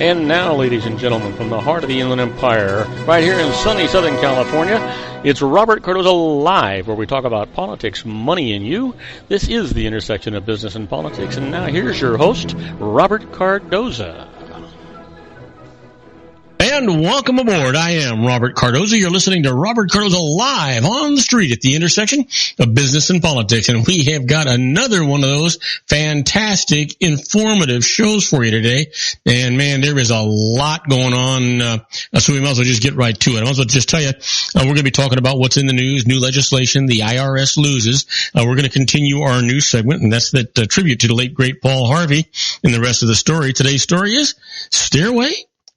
And now, ladies and gentlemen, from the heart of the Inland Empire, right here in sunny Southern California, it's Robert Cardoza Live, where we talk about politics, money, and you. This is the intersection of business and politics. And now here's your host, Robert Cardoza. And welcome aboard. I am Robert Cardoza. You're listening to Robert Cardoza Live on the street at the intersection of business and politics. And we have got another one of those fantastic, informative shows for you today. And man, there is a lot going on. So we might as well just get right to it. I might as well just tell you, we're going to be talking about what's in the news, new legislation, the IRS loses. We're going to continue our news segment, and that's that tribute to the late, great Paul Harvey and the rest of the story. Today's story is Stairway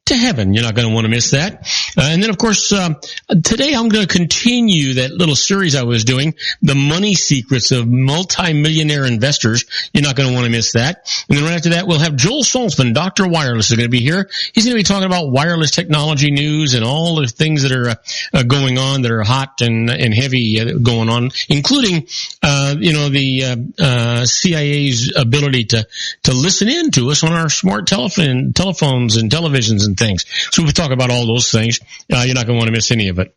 to Heaven. You're not going to want to miss that. And then, of course, today I'm going to continue that little series I was doing, The Money Secrets of Multimillionaire Investors. You're not going to want to miss that. And then right after that, we'll have Joel Saltzman, Dr. Wireless, is going to be here. He's going to be talking about wireless technology news and all the things that are going on, that are hot and heavy going on, including, the CIA's ability to listen in to us on our smart telephones and televisions and things. So we'll talk about all those things. You're not going to want to miss any of it.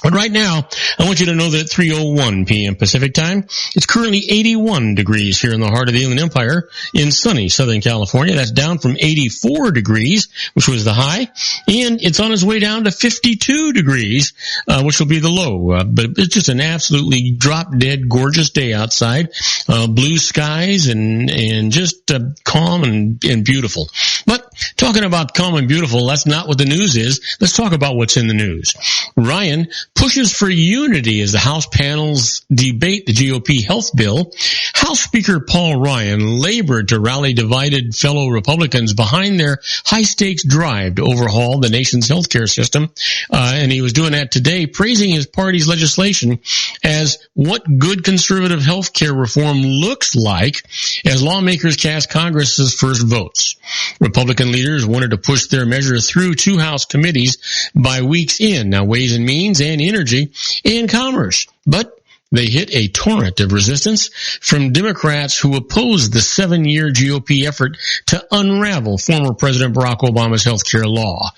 But right now, I want you to know that at 3:01 p.m. Pacific time, it's currently 81 degrees here in the heart of the Inland Empire in sunny Southern California. That's down from 84 degrees, which was the high. And it's on its way down to 52 degrees, which will be the low. But it's just an absolutely drop-dead gorgeous day outside. Blue skies and just calm and beautiful. But talking about calm and beautiful, that's not what the news is. Let's talk about what's in the news. Ryan pushes for unity as the House panels debate the GOP health bill. House Speaker Paul Ryan labored to rally divided fellow Republicans behind their high-stakes drive to overhaul the nation's healthcare system. And he was doing that today, praising his party's legislation as what good conservative healthcare reform looks like as lawmakers cast Congress's first votes. Republican leaders wanted to push their measure through two House committees by week's end. Now, Ways and Means and Energy and Commerce. But they hit a torrent of resistance from Democrats who opposed the 7-year GOP effort to unravel former President Barack Obama's health care law.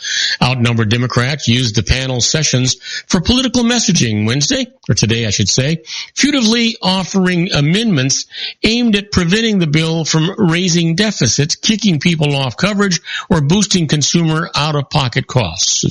Outnumbered Democrats used the panel sessions for political messaging Wednesday, or today I should say, futilely offering amendments aimed at preventing the bill from raising deficits, kicking people off coverage, or boosting consumer out-of-pocket costs.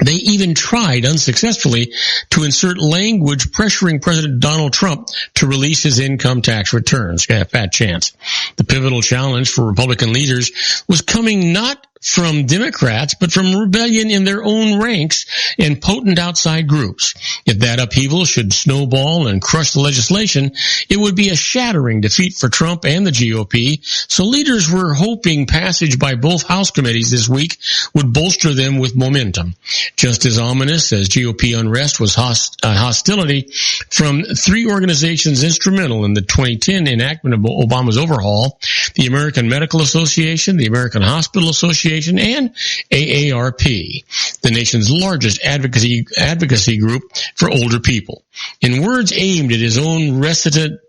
They even tried unsuccessfully to insert language pressuring President Donald Trump to release his income tax returns. Got a fat chance. The pivotal challenge for Republican leaders was coming not from Democrats, but from rebellion in their own ranks and potent outside groups. If that upheaval should snowball and crush the legislation, it would be a shattering defeat for Trump and the GOP. So leaders were hoping passage by both House committees this week would bolster them with momentum. Just as ominous as GOP unrest was hostility from three organizations instrumental in the 2010 enactment of Obama's overhaul: the American Medical Association, the American Hospital Association, and AARP, the nation's largest advocacy group for older people. In words aimed at his own resident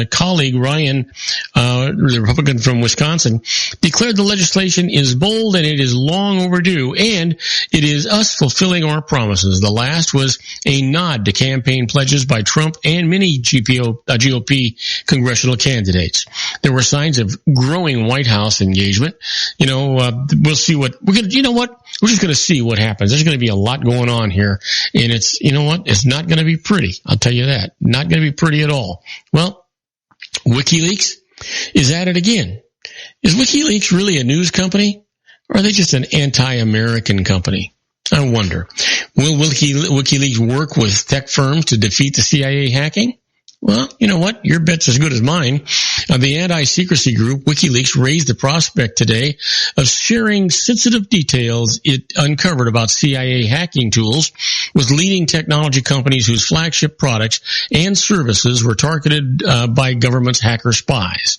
colleague, Ryan, the Republican from Wisconsin, declared the legislation is bold and it is long overdue, and it is us fulfilling our promises. The last was a nod to campaign pledges by Trump and many GOP congressional candidates. There were signs of growing White House engagement. We'll see what we're going to, we're just going to see what happens. There's going to be a lot going on here, and it's not going to be pretty. I'll tell you that. Not going to be pretty at all. Well, WikiLeaks is at it again. Is WikiLeaks really a news company, or are they just an anti-American company? I wonder. Will WikiLeaks work with tech firms to defeat the CIA hacking? Well, you know what? Your bet's as good as mine. The anti-secrecy group WikiLeaks raised the prospect today of sharing sensitive details it uncovered about CIA hacking tools with leading technology companies whose flagship products and services were targeted by government's hacker spies.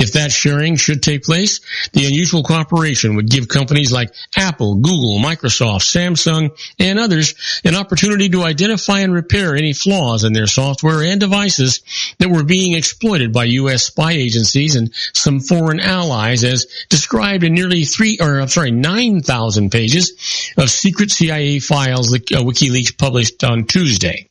If that sharing should take place, the unusual cooperation would give companies like Apple, Google, Microsoft, Samsung, and others an opportunity to identify and repair any flaws in their software and devices that were being exploited by U.S. spy agencies and some foreign allies, as described in nearly 9,000 pages of secret CIA files that WikiLeaks published on Tuesday.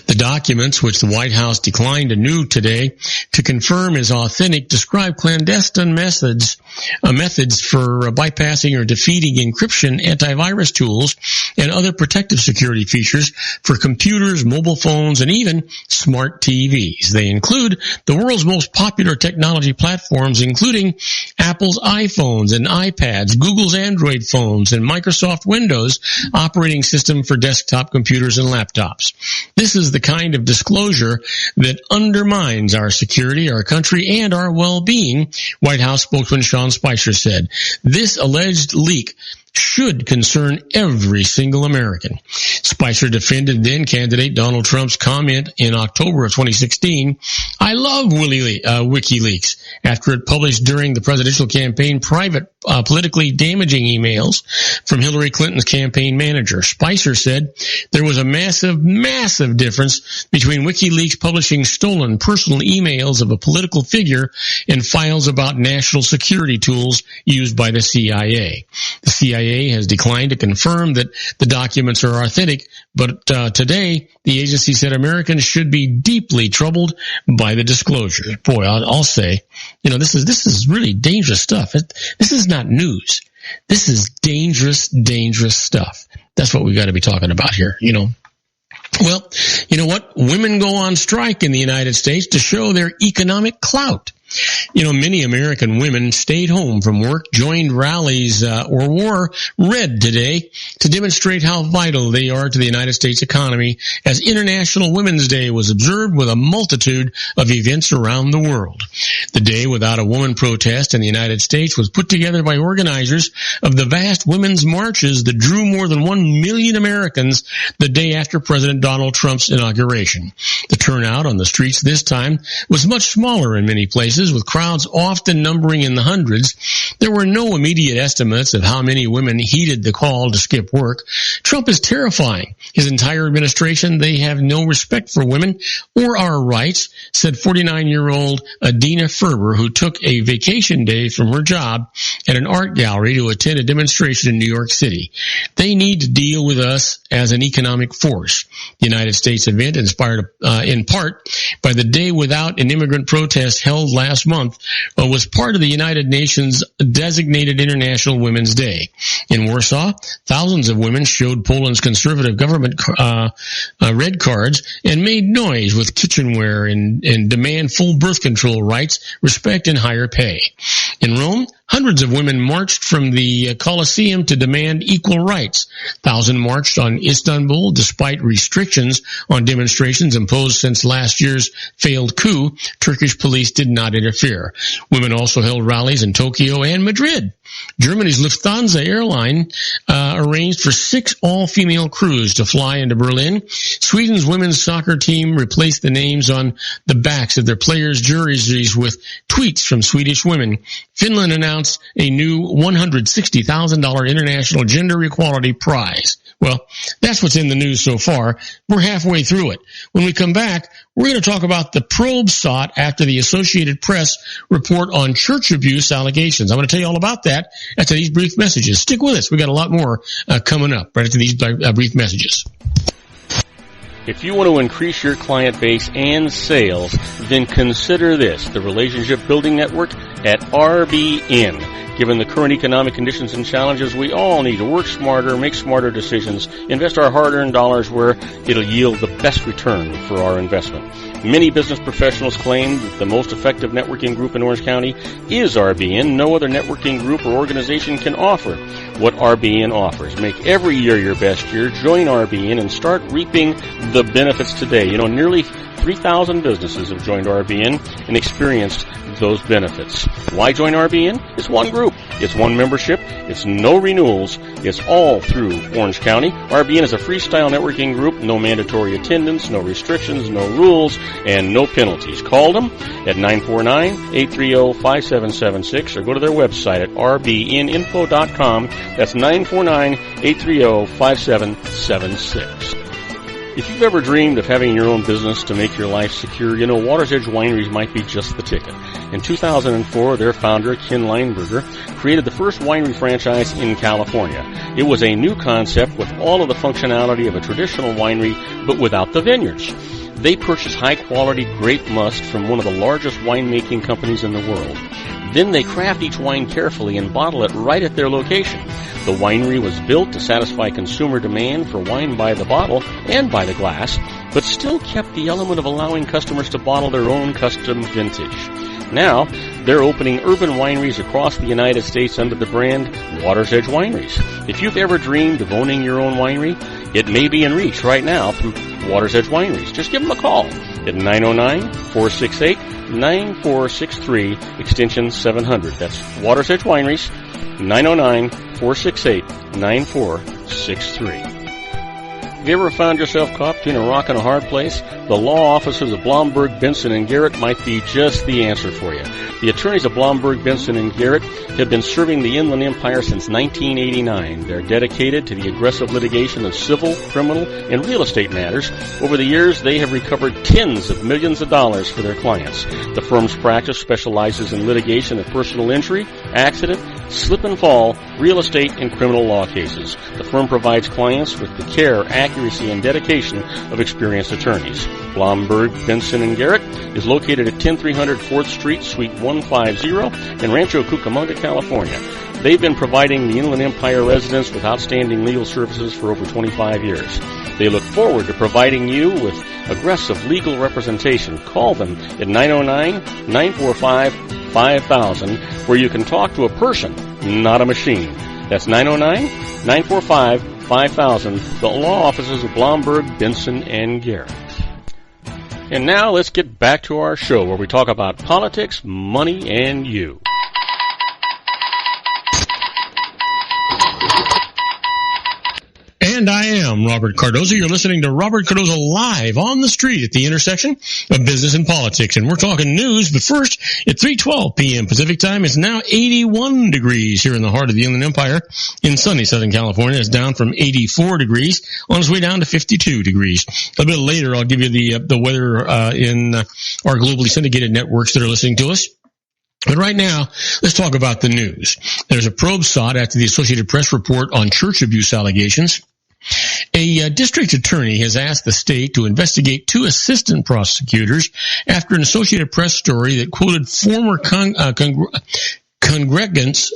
The documents, which the White House declined anew today to confirm as authentic, describe clandestine methods for bypassing or defeating encryption, antivirus tools, and other protective security features for computers, mobile phones, and even smart TVs. They include the world's most popular technology platforms, including Apple's iPhones and iPads, Google's Android phones, and Microsoft Windows operating system for desktop computers and laptops. This is the kind of disclosure that undermines our security, our country, and our well-being, White House spokesman Sean Spicer said. This alleged leak should concern every single American. Spicer defended then-candidate Donald Trump's comment in October of 2016, "I love WikiLeaks," after it published during the presidential campaign private politically damaging emails from Hillary Clinton's campaign manager. Spicer said there was a massive difference between WikiLeaks publishing stolen personal emails of a political figure and files about national security tools used by the CIA. The CIA has declined to confirm that the documents are authentic, but today the agency said Americans should be deeply troubled by the disclosure. Boy, I'll say, this is really dangerous stuff. This is not news. This is dangerous stuff. That's what we've got to be talking about here, Well, you know what? Women go on strike in the United States to show their economic clout. Many American women stayed home from work, joined rallies, or wore red today to demonstrate how vital they are to the United States economy as International Women's Day was observed with a multitude of events around the world. The Day Without a Woman protest in the United States was put together by organizers of the vast women's marches that drew more than 1 million Americans the day after President Donald Trump's inauguration. The turnout on the streets this time was much smaller in many places, with crowds often numbering in the hundreds. There were no immediate estimates of how many women heeded the call to skip work. Trump is terrifying. His entire administration, they have no respect for women or our rights, said 49-year-old Adina Ferber, who took a vacation day from her job at an art gallery to attend a demonstration in New York City. They need to deal with us as an economic force. The United States event, inspired in part by the Day Without an Immigrant protest held last month, was part of the United Nations designated International Women's Day. In Warsaw, thousands of women showed Poland's conservative government red cards and made noise with kitchenware and demand full birth control rights, respect, and higher pay. In Rome, hundreds of women marched from the Colosseum to demand equal rights. Thousands marched on Istanbul despite restrictions on demonstrations imposed since last year's failed coup. Turkish police did not interfere. Women also held rallies in Tokyo and Madrid. Germany's Lufthansa airline arranged for 6 all-female crews to fly into Berlin. Sweden's women's soccer team replaced the names on the backs of their players' jerseys with tweets from Swedish women. Finland announced a new $160,000 International Gender Equality Prize. Well, that's what's in the news so far. We're halfway through it. When we come back, we're going to talk about the probe sought after the Associated Press report on church abuse allegations. I'm going to tell you all about that after these brief messages. Stick with us. We got a lot more coming up right after these brief messages. If you want to increase your client base and sales, then consider this, the Relationship Building Network at RBN. Given the current economic conditions and challenges, we all need to work smarter, make smarter decisions, invest our hard-earned dollars where it'll yield the best return for our investment. Many business professionals claim that the most effective networking group in Orange County is RBN. No other networking group or organization can offer what RBN offers. Make every year your best year. Join RBN and start reaping the benefits today. Nearly 3,000 businesses have joined RBN and experienced those benefits. Why join RBN? It's one group. It's one membership. It's no renewals. It's all through Orange County. RBN is a freestyle networking group. No mandatory attendance, no restrictions, no rules, and no penalties. Call them at 949-830-5776 or go to their website at rbninfo.com. That's 949-830-5776. If you've ever dreamed of having your own business to make your life secure, you know Water's Edge Wineries might be just the ticket. In 2004, their founder, Ken Lineberger, created the first winery franchise in California. It was a new concept with all of the functionality of a traditional winery, but without the vineyards. They purchased high-quality grape must from one of the largest winemaking companies in the world. Then they craft each wine carefully and bottle it right at their location. The winery was built to satisfy consumer demand for wine by the bottle and by the glass, but still kept the element of allowing customers to bottle their own custom vintage. Now, they're opening urban wineries across the United States under the brand Water's Edge Wineries. If you've ever dreamed of owning your own winery, it may be in reach right now through Water's Edge Wineries. Just give them a call at 909-468-9463, extension 700. That's Water's Edge Wineries, 909-468-9463. Have you ever found yourself caught between a rock and a hard place? The law offices of Blomberg, Benson & Garrett might be just the answer for you. The attorneys of Blomberg, Benson & Garrett have been serving the Inland Empire since 1989. They're dedicated to the aggressive litigation of civil, criminal, and real estate matters. Over the years, they have recovered tens of millions of dollars for their clients. The firm's practice specializes in litigation of personal injury, accident, slip and fall, real estate, and criminal law cases. The firm provides clients with the care, accuracy, and dedication of experienced attorneys. Blomberg, Benson & Garrett is located at 10300 4th Street, Suite 150 in Rancho Cucamonga, California. They've been providing the Inland Empire residents with outstanding legal services for over 25 years. They look forward to providing you with aggressive legal representation. Call them at 909-945-5000, where you can talk to a person, not a machine. That's 909-945-5000, the law offices of Blomberg, Benson & Garrett. And now let's get back to our show where we talk about politics, money, and you. And I am Robert Cardoza. You're listening to Robert Cardoza live on the street at the intersection of business and politics. And we're talking news, but first, at 3:12 p.m. Pacific time, it's now 81 degrees here in the heart of the Inland Empire in sunny Southern California. It's down from 84 degrees on its way down to 52 degrees. A bit later, I'll give you the weather in our globally syndicated networks that are listening to us. But right now, let's talk about the news. There's a probe sought after the Associated Press report on church abuse allegations. A district attorney has asked the state to investigate two assistant prosecutors after an Associated Press story that quoted former congregants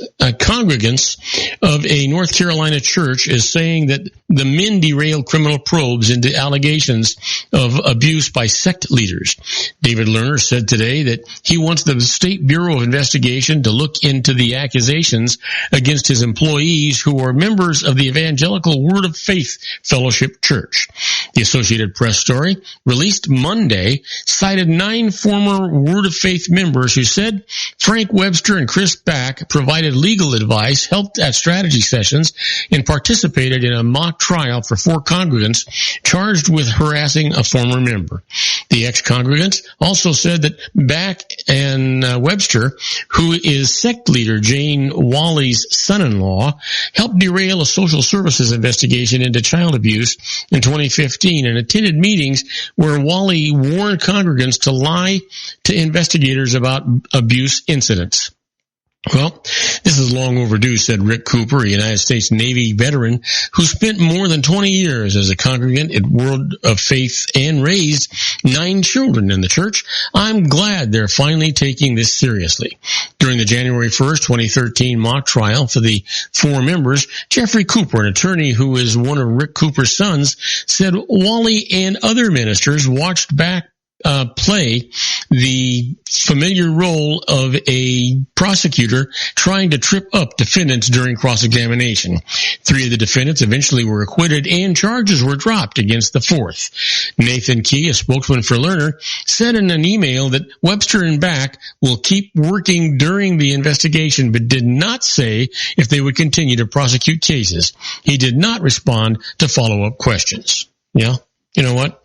of a North Carolina church as saying that the men derailed criminal probes into allegations of abuse by sect leaders. David Lerner said today that he wants the State Bureau of Investigation to look into the accusations against his employees who are members of the Evangelical Word of Faith Fellowship Church. The Associated Press story, released Monday, cited 9 former Word of Faith members who said Frank Webster and Chris Back provided legal advice, helped at strategy sessions, and participated in a mock trial for 4 congregants charged with harassing a former member. The ex-congregants also said that Back and Webster, who is sect leader Jane Wally's son-in-law, helped derail a social services investigation into child abuse in 2015 and attended meetings where Wally warned congregants to lie to investigators about abuse incidents. Well, this is long overdue, said Rick Cooper, a United States Navy veteran who spent more than 20 years as a congregant at Word of Faith and raised 9 children in the church. I'm glad they're finally taking this seriously. During the January 1st, 2013 mock trial for the 4 members, Jeffrey Cooper, an attorney who is one of Rick Cooper's sons, said Wally and other ministers watched Back play the familiar role of a prosecutor trying to trip up defendants during cross-examination. 3 of the defendants eventually were acquitted and charges were dropped against the 4th. Nathan Key, a spokesman for Lerner, said in an email that Webster and Back will keep working during the investigation, but did not say if they would continue to prosecute cases. He did not respond to follow-up questions. Yeah, you know what?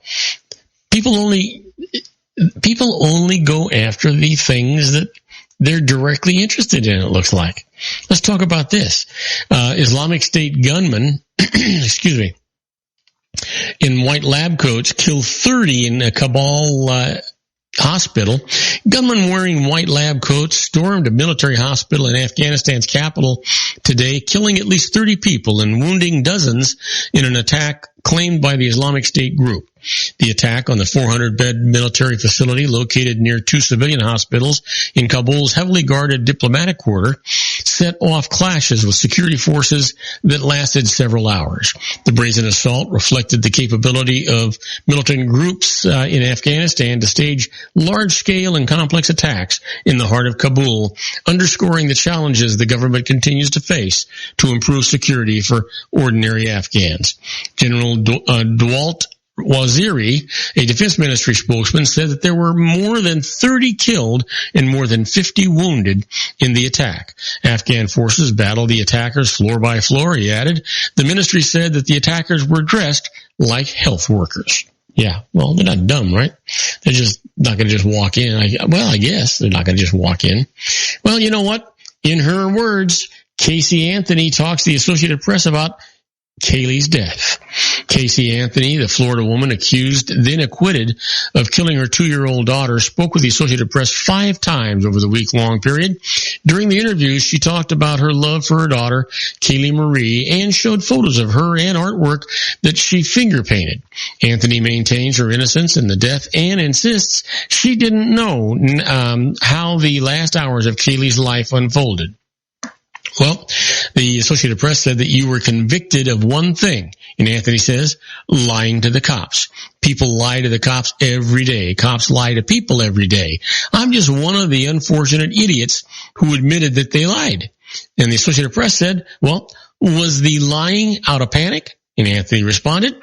People only go after the things that they're directly interested in, it looks like. Let's talk about this. Islamic State gunmen, excuse me, in white lab coats kill 30 in a Kabul hospital. Gunmen wearing white lab coats stormed a military hospital in Afghanistan's capital today, killing at least 30 people and wounding dozens in an attack claimed by the Islamic State group. The attack on the 400-bed military facility located near 2 civilian hospitals in Kabul's heavily guarded diplomatic quarter set off clashes with security forces that lasted several hours. The brazen assault reflected the capability of militant groups in Afghanistan to stage large-scale and complex attacks in the heart of Kabul, underscoring the challenges the government continues to face to improve security for ordinary Afghans. General Dwalt Waziri, a defense ministry spokesman, said that there were more than 30 killed and more than 50 wounded in the attack. Afghan forces battled the attackers floor by floor, he added. The ministry said that the attackers were dressed like health workers. Yeah, well, they're not dumb, right? They're just not going to just walk in. I guess they're not going to just walk in. Well, you know what? In her words, Casey Anthony talks to the Associated Press about Kaylee's death. Casey Anthony, the Florida woman accused, then acquitted of killing her 2-year-old daughter, spoke with the Associated Press 5 times over the week-long period. During the interviews, she talked about her love for her daughter, Kaylee Marie, and showed photos of her and artwork that she finger-painted. Anthony maintains her innocence in the death and insists she didn't know how the last hours of Kaylee's life unfolded. Well, the Associated Press said that you were convicted of one thing, and Anthony says, lying to the cops. People lie to the cops every day. Cops lie to people every day. I'm just one of the unfortunate idiots who admitted that they lied. And the Associated Press said, well, was the lying out of panic? And Anthony responded,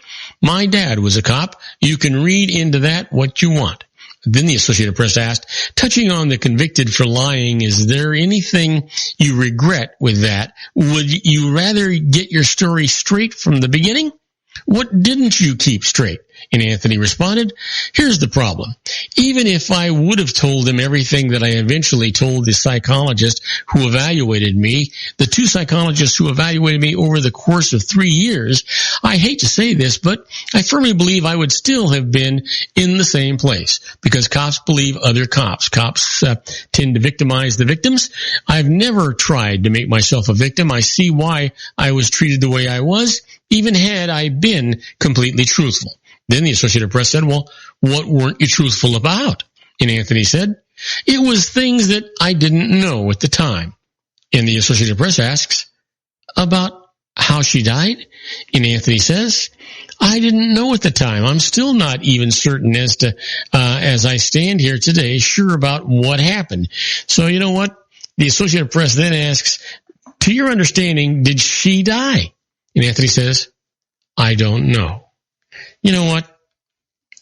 my dad was a cop. You can read into that what you want. Then the Associated Press asked, touching on the convicted for lying, is there anything you regret with that? Would you rather get your story straight from the beginning? What didn't you keep straight? And Anthony responded, here's the problem. Even if I would have told them everything that I eventually told the psychologist who evaluated me, the 2 psychologists who evaluated me over the course of 3 years, I hate to say this, but I firmly believe I would still have been in the same place because cops believe other cops. Cops tend to victimize the victims. I've never tried to make myself a victim. I see why I was treated the way I was, even had I been completely truthful. Then the Associated Press said, well, what weren't you truthful about? And Anthony said, it was things that I didn't know at the time. And the Associated Press asks, about how she died? And Anthony says, I didn't know at the time. I'm still not even certain as to, as I stand here today, sure about what happened. So you know what? The Associated Press then asks, to your understanding, did she die? And Anthony says, I don't know. You know what?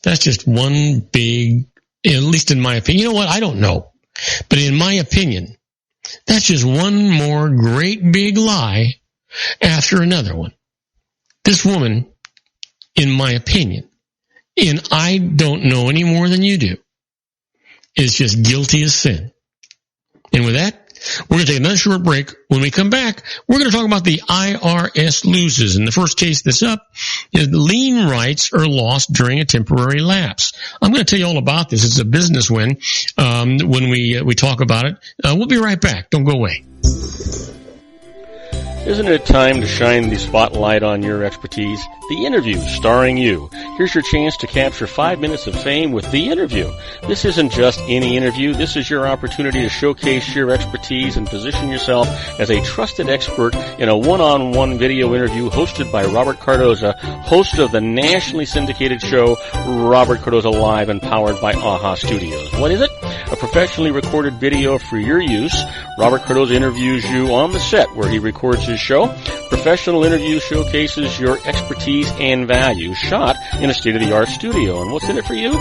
That's just one big, at least in my opinion. You know what? I don't know. But in my opinion, that's just one more great big lie after another one. This woman, in my opinion, and I don't know any more than you do, is just guilty as sin. And with that, we're going to take another short break. When we come back, we're going to talk about the IRS Loses. And the first case that's up is lien rights are lost during a temporary lapse. I'm going to tell you all about this. It's a business win when we talk about it. We'll be right back. Don't go away. Isn't it time to shine the spotlight on your expertise? The Interview, starring you. Here's your chance to capture 5 minutes of fame with The Interview. This isn't just any interview. This is your opportunity to showcase your expertise and position yourself as a trusted expert in a one-on-one video interview hosted by Robert Cardoza, host of the nationally syndicated show Robert Cardoza Live and powered by AHA Studios. What is it? A professionally recorded video for your use. Robert Cardoza interviews you on the set where he records his show. Professional interview showcases your expertise and value, shot in a state-of-the-art studio. And what's in it for you?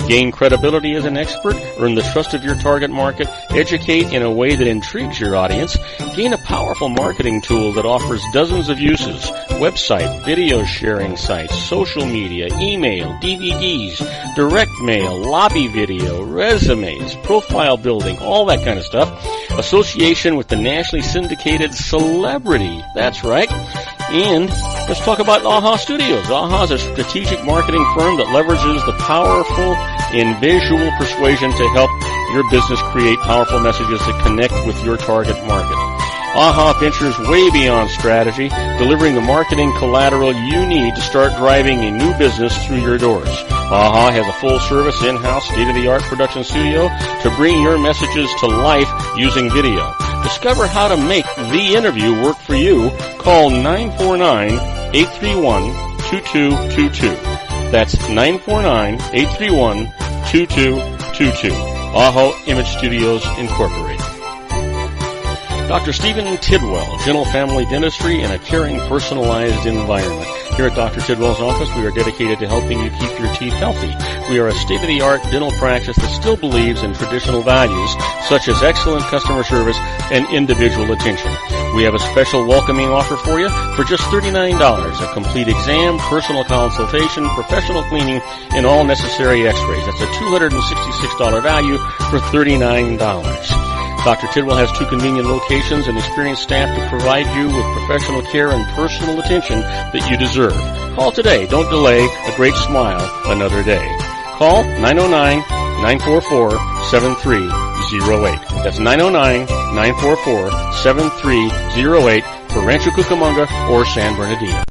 Gain credibility as an expert, earn the trust of your target market, educate in a way that intrigues your audience, gain a powerful marketing tool that offers dozens of uses, website, video sharing sites, social media, email, DVDs, direct mail, lobby video, resumes, profile building, all that kind of stuff. Association with the nationally syndicated celebrity. That's right. And let's talk about AHA Studios. AHA is a strategic marketing firm that leverages the powerful and visual persuasion to help your business create powerful messages that connect with your target market. AHA ventures way beyond strategy, delivering the marketing collateral you need to start driving a new business through your doors. AHA has a full-service, in-house, state-of-the-art production studio to bring your messages to life using video. Discover how to make The Interview work for you. Call 949-831-2222. That's 949-831-2222. AHA Image Studios, Incorporated. Dr. Stephen Tidwell, Dental Family Dentistry in a caring, personalized environment. Here at Dr. Tidwell's office, we are dedicated to helping you keep your teeth healthy. We are a state-of-the-art dental practice that still believes in traditional values, such as excellent customer service and individual attention. We have a special welcoming offer for you for just $39, a complete exam, personal consultation, professional cleaning, and all necessary x-rays. That's a $266 value for $39. Dr. Tidwell has 2 convenient locations and experienced staff to provide you with professional care and personal attention that you deserve. Call today. Don't delay. A great smile another day. Call 909-944-7308. That's 909-944-7308 for Rancho Cucamonga or San Bernardino.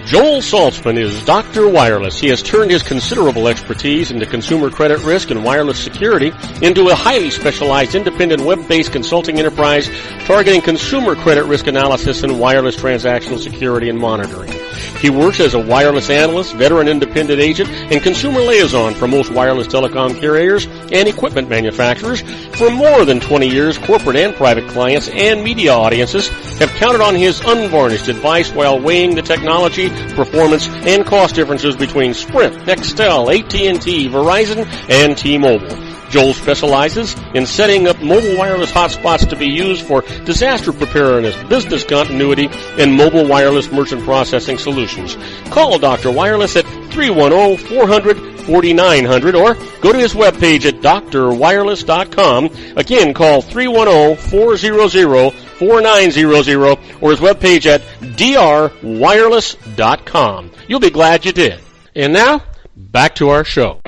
Joel Saltzman is Dr. Wireless. He has turned his considerable expertise into consumer credit risk and wireless security into a highly specialized independent web-based consulting enterprise targeting consumer credit risk analysis and wireless transactional security and monitoring. He works as a wireless analyst, veteran independent agent, and consumer liaison for most wireless telecom carriers and equipment manufacturers. For more than 20 years, corporate and private clients and media audiences have counted on his unvarnished advice while weighing the technology, performance, and cost differences between Sprint, Nextel, AT&T, Verizon, and T-Mobile. Joel specializes in setting up mobile wireless hotspots to be used for disaster preparedness, business continuity, and mobile wireless merchant processing solutions. Call Dr. Wireless at 310-400-4900 or go to his webpage at drwireless.com. Again, call 310-400-4900 or his webpage at drwireless.com. You'll be glad you did. And now, back to our show.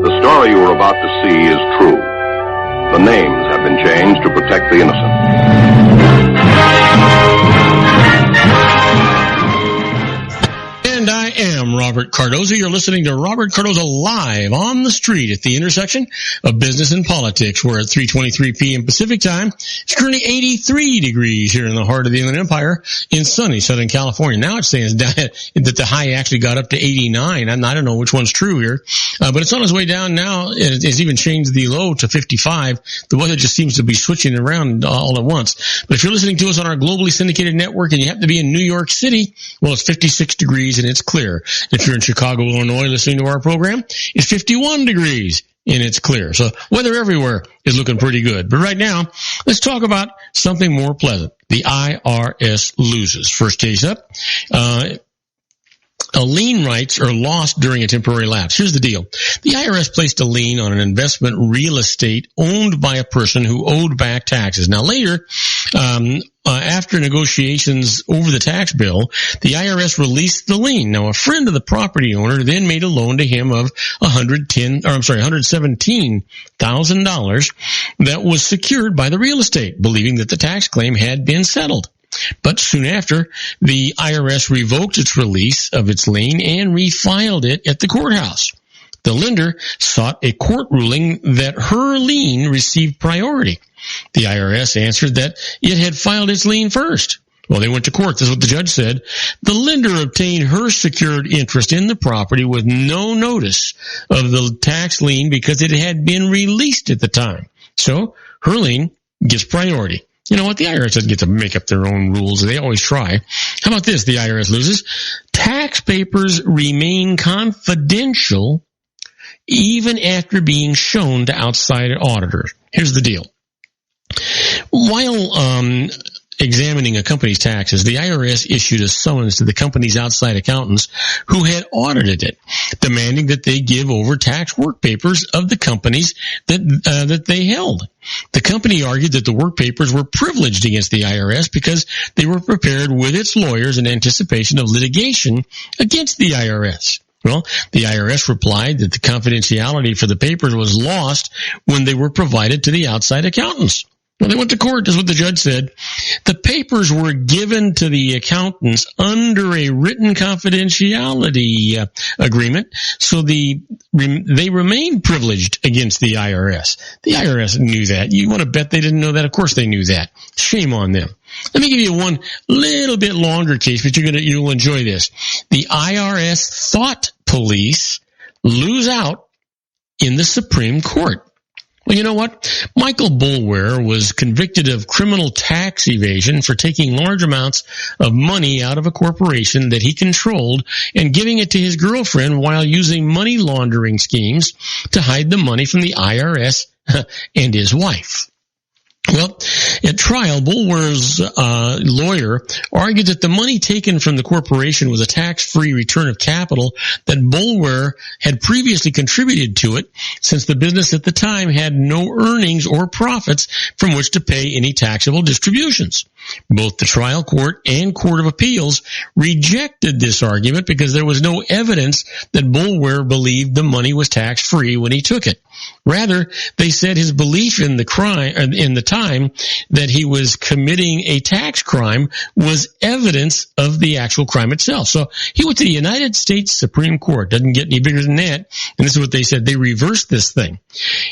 The story you are about to see is true. The names have been changed to protect the innocent. And I am Robert Cardoza. You're listening to Robert Cardoza Live on the street at the intersection of business and politics. We're at 3:23 p.m. Pacific time. It's currently 83 degrees here in the heart of the Inland Empire in sunny Southern California. Now it's saying that the high actually got up to 89. I don't know which one's true here, but it's on its way down now. It's even changed the low to 55. The weather just seems to be switching around all at once. But if you're listening to us on our globally syndicated network and you happen to be in New York City, well, it's 56 degrees and it's clear. If you're in Chicago, Illinois, listening to our program, it's 51 degrees and it's clear. So weather everywhere is looking pretty good. But right now, let's talk about something more pleasant. The IRS loses. First case up. lien rights are lost during a temporary lapse. Here's the deal. The IRS placed a lien on an investment real estate owned by a person who owed back taxes. Now later, after negotiations over the tax bill, the IRS released the lien. Now a friend of the property owner then made a loan to him of $117,000 that was secured by the real estate, believing that the tax claim had been settled. But soon after, the IRS revoked its release of its lien and refiled it at the courthouse. The lender sought a court ruling that her lien received priority. The IRS answered that it had filed its lien first. Well, they went to court. This is what the judge said. The lender obtained her secured interest in the property with no notice of the tax lien because it had been released at the time. So her lien gets priority. You know what? The IRS doesn't get to make up their own rules. They always try. How about this? The IRS loses. Tax papers remain confidential even after being shown to outside auditors. Here's the deal. While examining a company's taxes, the IRS issued a summons to the company's outside accountants who had audited it, demanding that they give over tax work papers of the companies that they held. The company argued that the work papers were privileged against the IRS because they were prepared with its lawyers in anticipation of litigation against the IRS. Well, the IRS replied that the confidentiality for the papers was lost when they were provided to the outside accountants. Well, they went to court, is what the judge said. The papers were given to the accountants under a written confidentiality agreement, so they remained privileged against the IRS. The IRS knew that. You want to bet they didn't know that? Of course they knew that. Shame on them. Let me give you one little bit longer case, but you'll enjoy this. The IRS thought police lose out in the Supreme Court. Well, you know what? Michael Boulware was convicted of criminal tax evasion for taking large amounts of money out of a corporation that he controlled and giving it to his girlfriend while using money laundering schemes to hide the money from the IRS and his wife. Well, at trial, Boulware's lawyer argued that the money taken from the corporation was a tax-free return of capital that Boulware had previously contributed to it, since the business at the time had no earnings or profits from which to pay any taxable distributions. Both the trial court and Court of Appeals rejected this argument because there was no evidence that Boulware believed the money was tax-free when he took it. Rather, they said his belief in the crime, in the time that he was committing a tax crime, was evidence of the actual crime itself. So he went to the United States Supreme Court. Doesn't get any bigger than that. And this is what they said. They reversed this thing.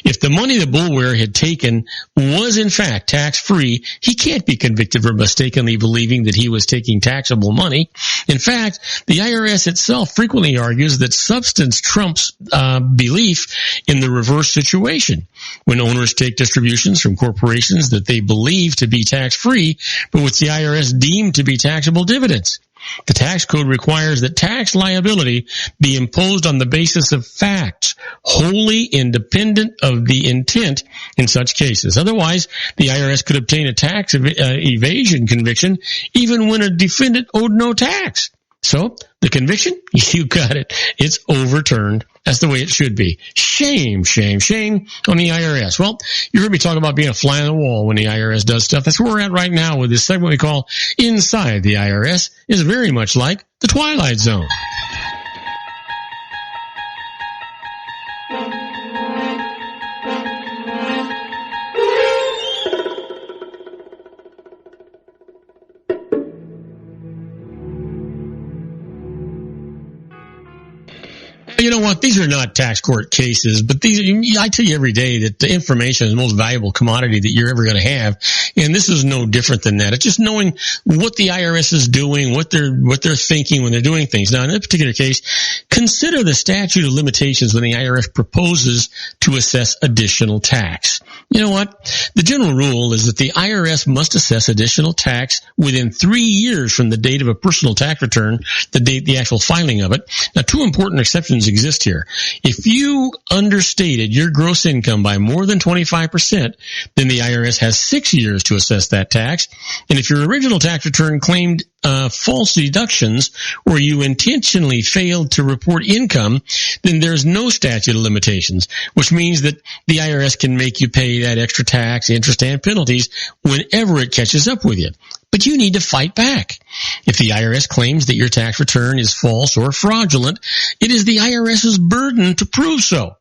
If the money that Boulware had taken was in fact tax-free, he can't be convicted for mistakenly believing that he was taking taxable money. In fact, the IRS itself frequently argues that substance trumps belief in the reverse situation. When owners take distributions from corporations that they believe to be tax-free, but which the IRS deemed to be taxable dividends. The tax code requires that tax liability be imposed on the basis of facts, wholly independent of the intent in such cases. Otherwise, the IRS could obtain a tax evasion conviction even when a defendant owed no tax. So, the conviction? You got it. It's overturned. That's the way it should be. Shame, shame, shame on the IRS. Well, you heard me talk about being a fly on the wall when the IRS does stuff. That's where we're at right now with this segment we call Inside the IRS. Is very much like the Twilight Zone. You know what? These are not tax court cases, but I tell you every day that the information is the most valuable commodity that you're ever going to have. And this is no different than that. It's just knowing what the IRS is doing, what they're thinking when they're doing things. Now, in this particular case, consider the statute of limitations when the IRS proposes to assess additional tax. You know what? The general rule is that the IRS must assess additional tax within 3 years from the date of a personal tax return, the actual filing of it. Now, two important exceptions exist here. If you understated your gross income by more than 25%, then the IRS has 6 years to assess that tax. And if your original tax return claimed false deductions or you intentionally failed to report income, then there's no statute of limitations, which means that the IRS can make you pay that extra tax, interest, and penalties whenever it catches up with you. But you need to fight back. If the IRS claims that your tax return is false or fraudulent, it is the IRS's burden to prove so.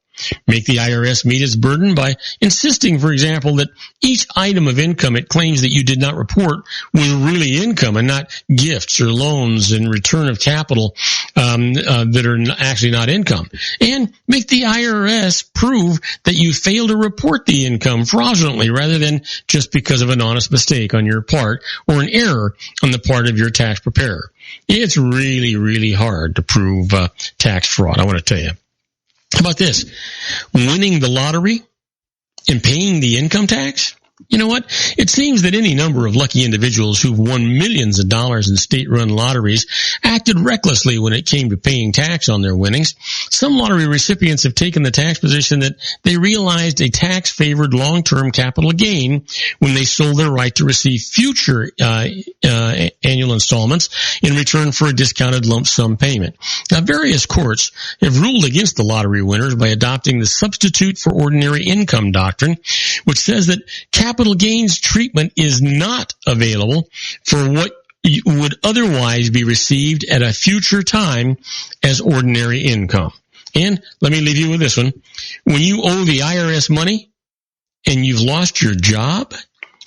Make the IRS meet its burden by insisting, for example, that each item of income it claims that you did not report was really income and not gifts or loans and return of capital that are actually not income. And make the IRS prove that you failed to report the income fraudulently rather than just because of an honest mistake on your part or an error on the part of your tax preparer. It's really, really hard to prove tax fraud, I want to tell you. How about this? Winning the lottery and paying the income tax? You know what? It seems that any number of lucky individuals who've won millions of dollars in state-run lotteries acted recklessly when it came to paying tax on their winnings. Some lottery recipients have taken the tax position that they realized a tax-favored long-term capital gain when they sold their right to receive future annual installments in return for a discounted lump sum payment. Now, various courts have ruled against the lottery winners by adopting the substitute for ordinary income doctrine, which says that capital gains treatment is not available for what would otherwise be received at a future time as ordinary income. And let me leave you with this one. When you owe the IRS money and you've lost your job,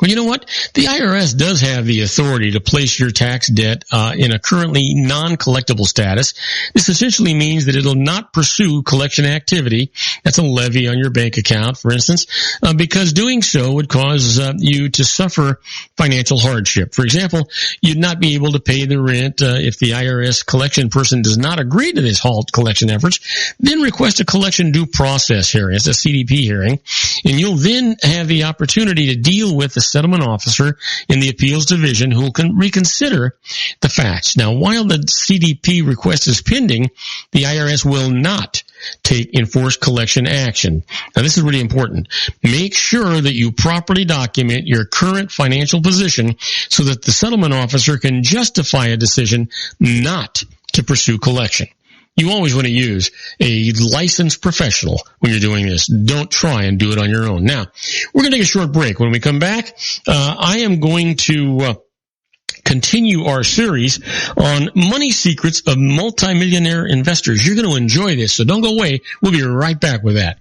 well, you know what? The IRS does have the authority to place your tax debt in a currently non-collectible status. This essentially means that it'll not pursue collection activity. That's a levy on your bank account, for instance, because doing so would cause you to suffer financial hardship. For example, you'd not be able to pay the rent if the IRS collection person does not agree to this halt collection efforts. Then request a collection due process hearing. It's a CDP hearing, and you'll then have the opportunity to deal with the settlement officer in the appeals division who can reconsider the facts. Now, while the CDP request is pending, the IRS will not take enforced collection action. Now, this is really important. Make sure that you properly document your current financial position so that the settlement officer can justify a decision not to pursue collection. You always want to use a licensed professional when you're doing this. Don't try and do it on your own. Now, we're going to take a short break. When we come back, I am going to continue our series on money secrets of multimillionaire investors. You're going to enjoy this, so don't go away. We'll be right back with that.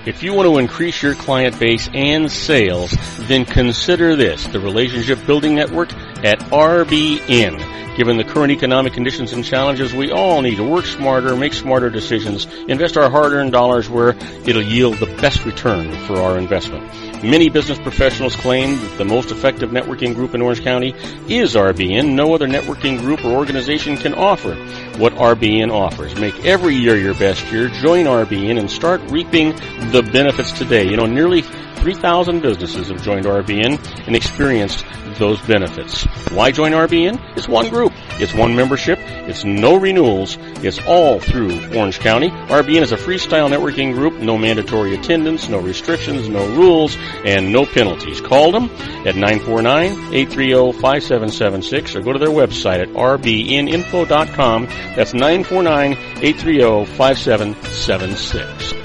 If you want to increase your client base and sales, then consider this, the Relationship Building Network at RBN. Given the current economic conditions and challenges, we all need to work smarter, make smarter decisions, invest our hard-earned dollars where it'll yield the best return for our investment. Many business professionals claim that the most effective networking group in Orange County is RBN. No other networking group or organization can offer what RBN offers. Make every year your best year. Join RBN and start reaping the benefits today. You know, nearly 3,000 businesses have joined RBN and experienced those benefits. Why join RBN? It's one group. It's one membership. It's no renewals. It's all through Orange County. RBN is a freestyle networking group. No mandatory attendance, no restrictions, no rules, and no penalties. Call them at 949-830-5776 or go to their website at rbninfo.com. That's 949-830-5776.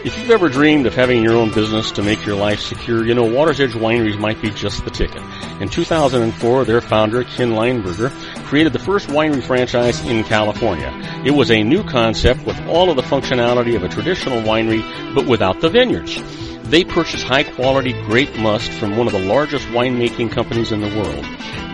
If you've ever dreamed of having your own business to make your life secure, you know Water's Edge Wineries might be just the ticket. In 2004, their founder, Ken Lineberger, created the first winery franchise in California. It was a new concept with all of the functionality of a traditional winery, but without the vineyards. They purchase high-quality grape must from one of the largest winemaking companies in the world.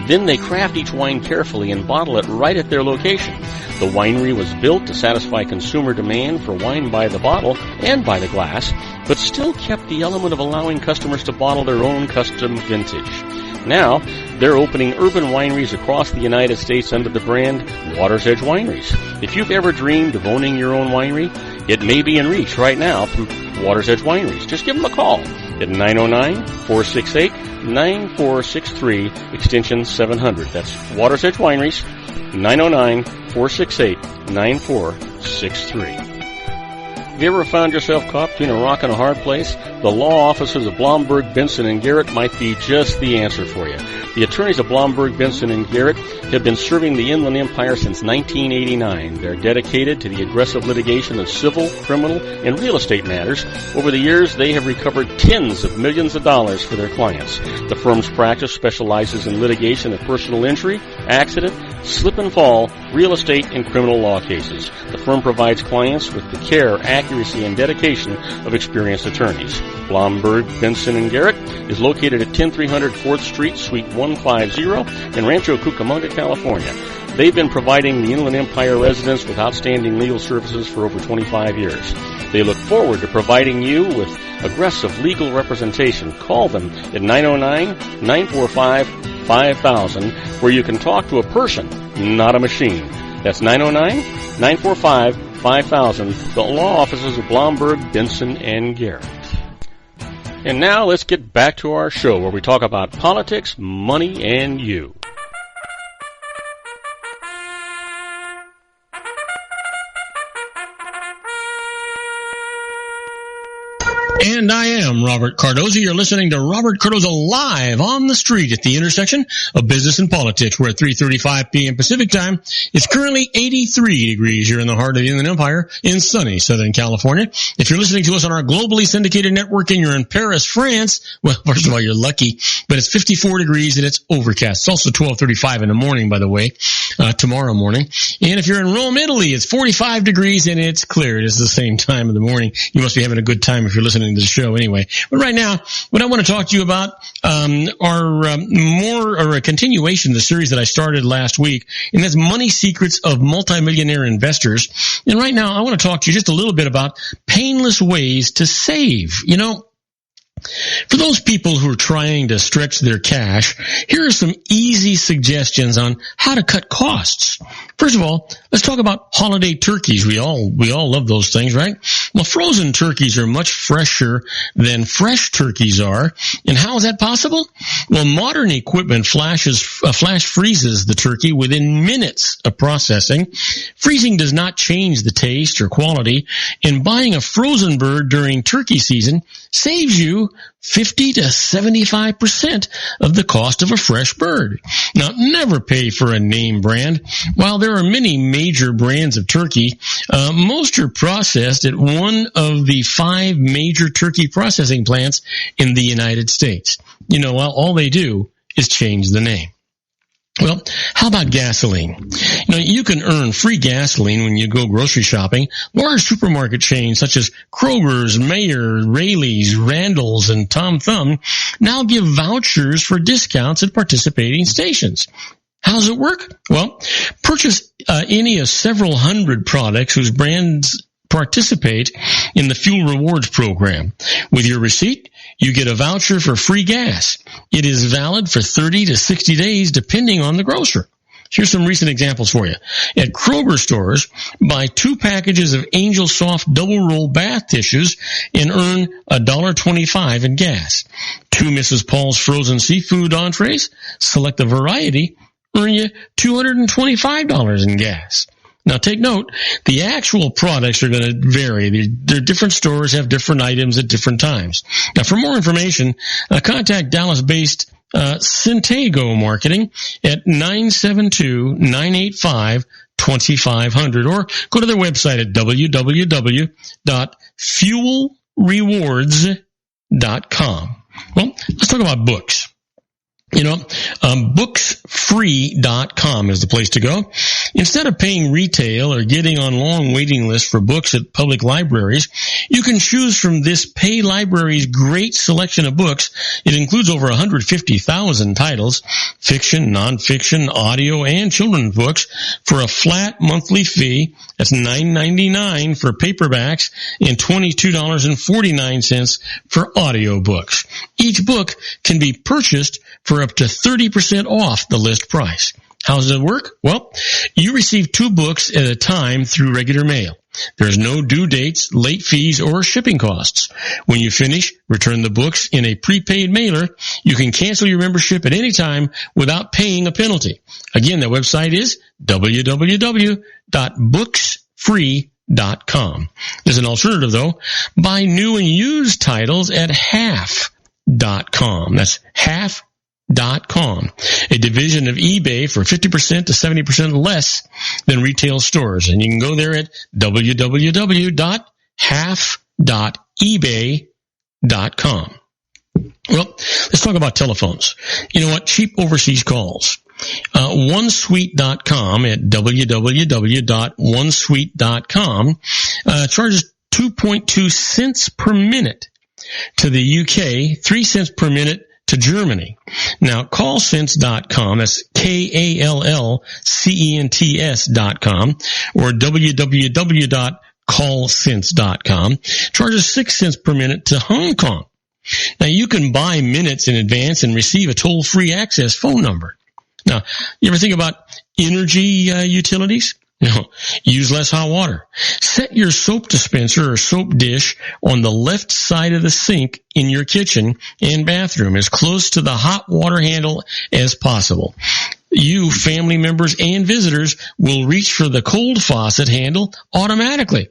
Then they craft each wine carefully and bottle it right at their location. The winery was built to satisfy consumer demand for wine by the bottle and by the glass, but still kept the element of allowing customers to bottle their own custom vintage. Now, they're opening urban wineries across the United States under the brand Water's Edge Wineries. If you've ever dreamed of owning your own winery, it may be in reach right now through Water's Edge Wineries. Just give them a call at 909-468-9463, extension 700. That's Water's Edge Wineries, 909-468-9463. Have you ever found yourself caught between a rock and a hard place? The law offices of Blomberg, Benson & Garrett might be just the answer for you. The attorneys of Blomberg, Benson & Garrett have been serving the Inland Empire since 1989. They're dedicated to the aggressive litigation of civil, criminal, and real estate matters. Over the years, they have recovered tens of millions of dollars for their clients. The firm's practice specializes in litigation of personal injury, accident, slip and fall, real estate, and criminal law cases. The firm provides clients with the care, accuracy, and dedication of experienced attorneys. Blomberg, Benson & Garrett is located at 10300 4th Street, Suite 150 in Rancho Cucamonga, California. They've been providing the Inland Empire residents with outstanding legal services for over 25 years. They look forward to providing you with aggressive legal representation. Call them at 909-945-5000, where you can talk to a person, not a machine. That's 909-945-5000, the law offices of Blomberg, Benson & Garrett. And now let's get back to our show where we talk about politics, money, and you. And I am Robert Cardoza. You're listening to Robert Cardoza live on the street at the intersection of business and politics. We're at 3:35 p.m. Pacific time. It's currently 83 degrees here in the heart of the Inland Empire in sunny Southern California. If you're listening to us on our globally syndicated network and you're in Paris, France, well, first of all, you're lucky, but it's 54 degrees and it's overcast. It's also 12:35 in the morning, by the way, tomorrow morning. And if you're in Rome, Italy, it's 45 degrees and it's clear. It is the same time of the morning. You must be having a good time if you're listening to the show anyway. But right now, what I want to talk to you about are a continuation of the series that I started last week, and that's Money Secrets of Multimillionaire Investors. And right now, I want to talk to you just a little bit about painless ways to save. You know, for those people who are trying to stretch their cash, here are some easy suggestions on how to cut costs. First of all, let's talk about holiday turkeys. We all love those things, right? Well, frozen turkeys are much fresher than fresh turkeys are. And how is that possible? Well, modern equipment flash freezes the turkey within minutes of processing. Freezing does not change the taste or quality, and buying a frozen bird during turkey season saves you 50 to 75% of the cost of a fresh bird. Now, never pay for a name brand. While there are many major brands of turkey, most are processed at one of the 5 major turkey processing plants in the United States. You know, all they do is change the name. Well, how about gasoline? You know, you can earn free gasoline when you go grocery shopping. Large supermarket chains such as Kroger's, Mayer, Raley's, Randall's, and Tom Thumb now give vouchers for discounts at participating stations. How does it work? Well, purchase any of several hundred products whose brands participate in the Fuel Rewards program. With your receipt, you get a voucher for free gas. It is valid for 30 to 60 days depending on the grocer. Here's some recent examples for you. At Kroger stores, buy 2 packages of Angel Soft double roll bath tissues and earn $1.25 in gas. 2 Mrs. Paul's frozen seafood entrees, select a variety, earn you $225 in gas. Now take note, the actual products are going to vary. Their different stores have different items at different times. Now for more information, contact Dallas-based Centego Marketing at 972-985-2500 or go to their website at www.fuelrewards.com. Well, let's talk about books. You know, booksfree.com is the place to go. Instead of paying retail or getting on long waiting lists for books at public libraries, you can choose from this Pay Library's great selection of books. It includes over 150,000 titles, fiction, nonfiction, audio, and children's books for a flat monthly fee. That's $9.99 for paperbacks and $22.49 for audiobooks. Each book can be purchased for up to 30% off the list price. How does it work? Well, you receive 2 books at a time through regular mail. There's no due dates, late fees, or shipping costs. When you finish, return the books in a prepaid mailer. You can cancel your membership at any time without paying a penalty. Again, that website is www.booksfree.com. half.com. There's an alternative, though. Buy new and used titles at half.com. That's half.com, a division of eBay for 50% to 70% less than retail stores. And you can go there at www.half.ebay.com. Well, let's talk about telephones. You know what? Cheap overseas calls. OneSuite.com at www.onesuite.com charges 2.2 cents per minute to the UK, 3 cents per minute to Germany. Now, callsense.com, that's KALLCENTS.com, or www.callsense.com, charges 6 cents per minute to Hong Kong. Now, you can buy minutes in advance and receive a toll-free access phone number. Now, you ever think about energy utilities? No, use less hot water. Set your soap dispenser or soap dish on the left side of the sink in your kitchen and bathroom, as close to the hot water handle as possible. You, family members, and visitors will reach for the cold faucet handle automatically.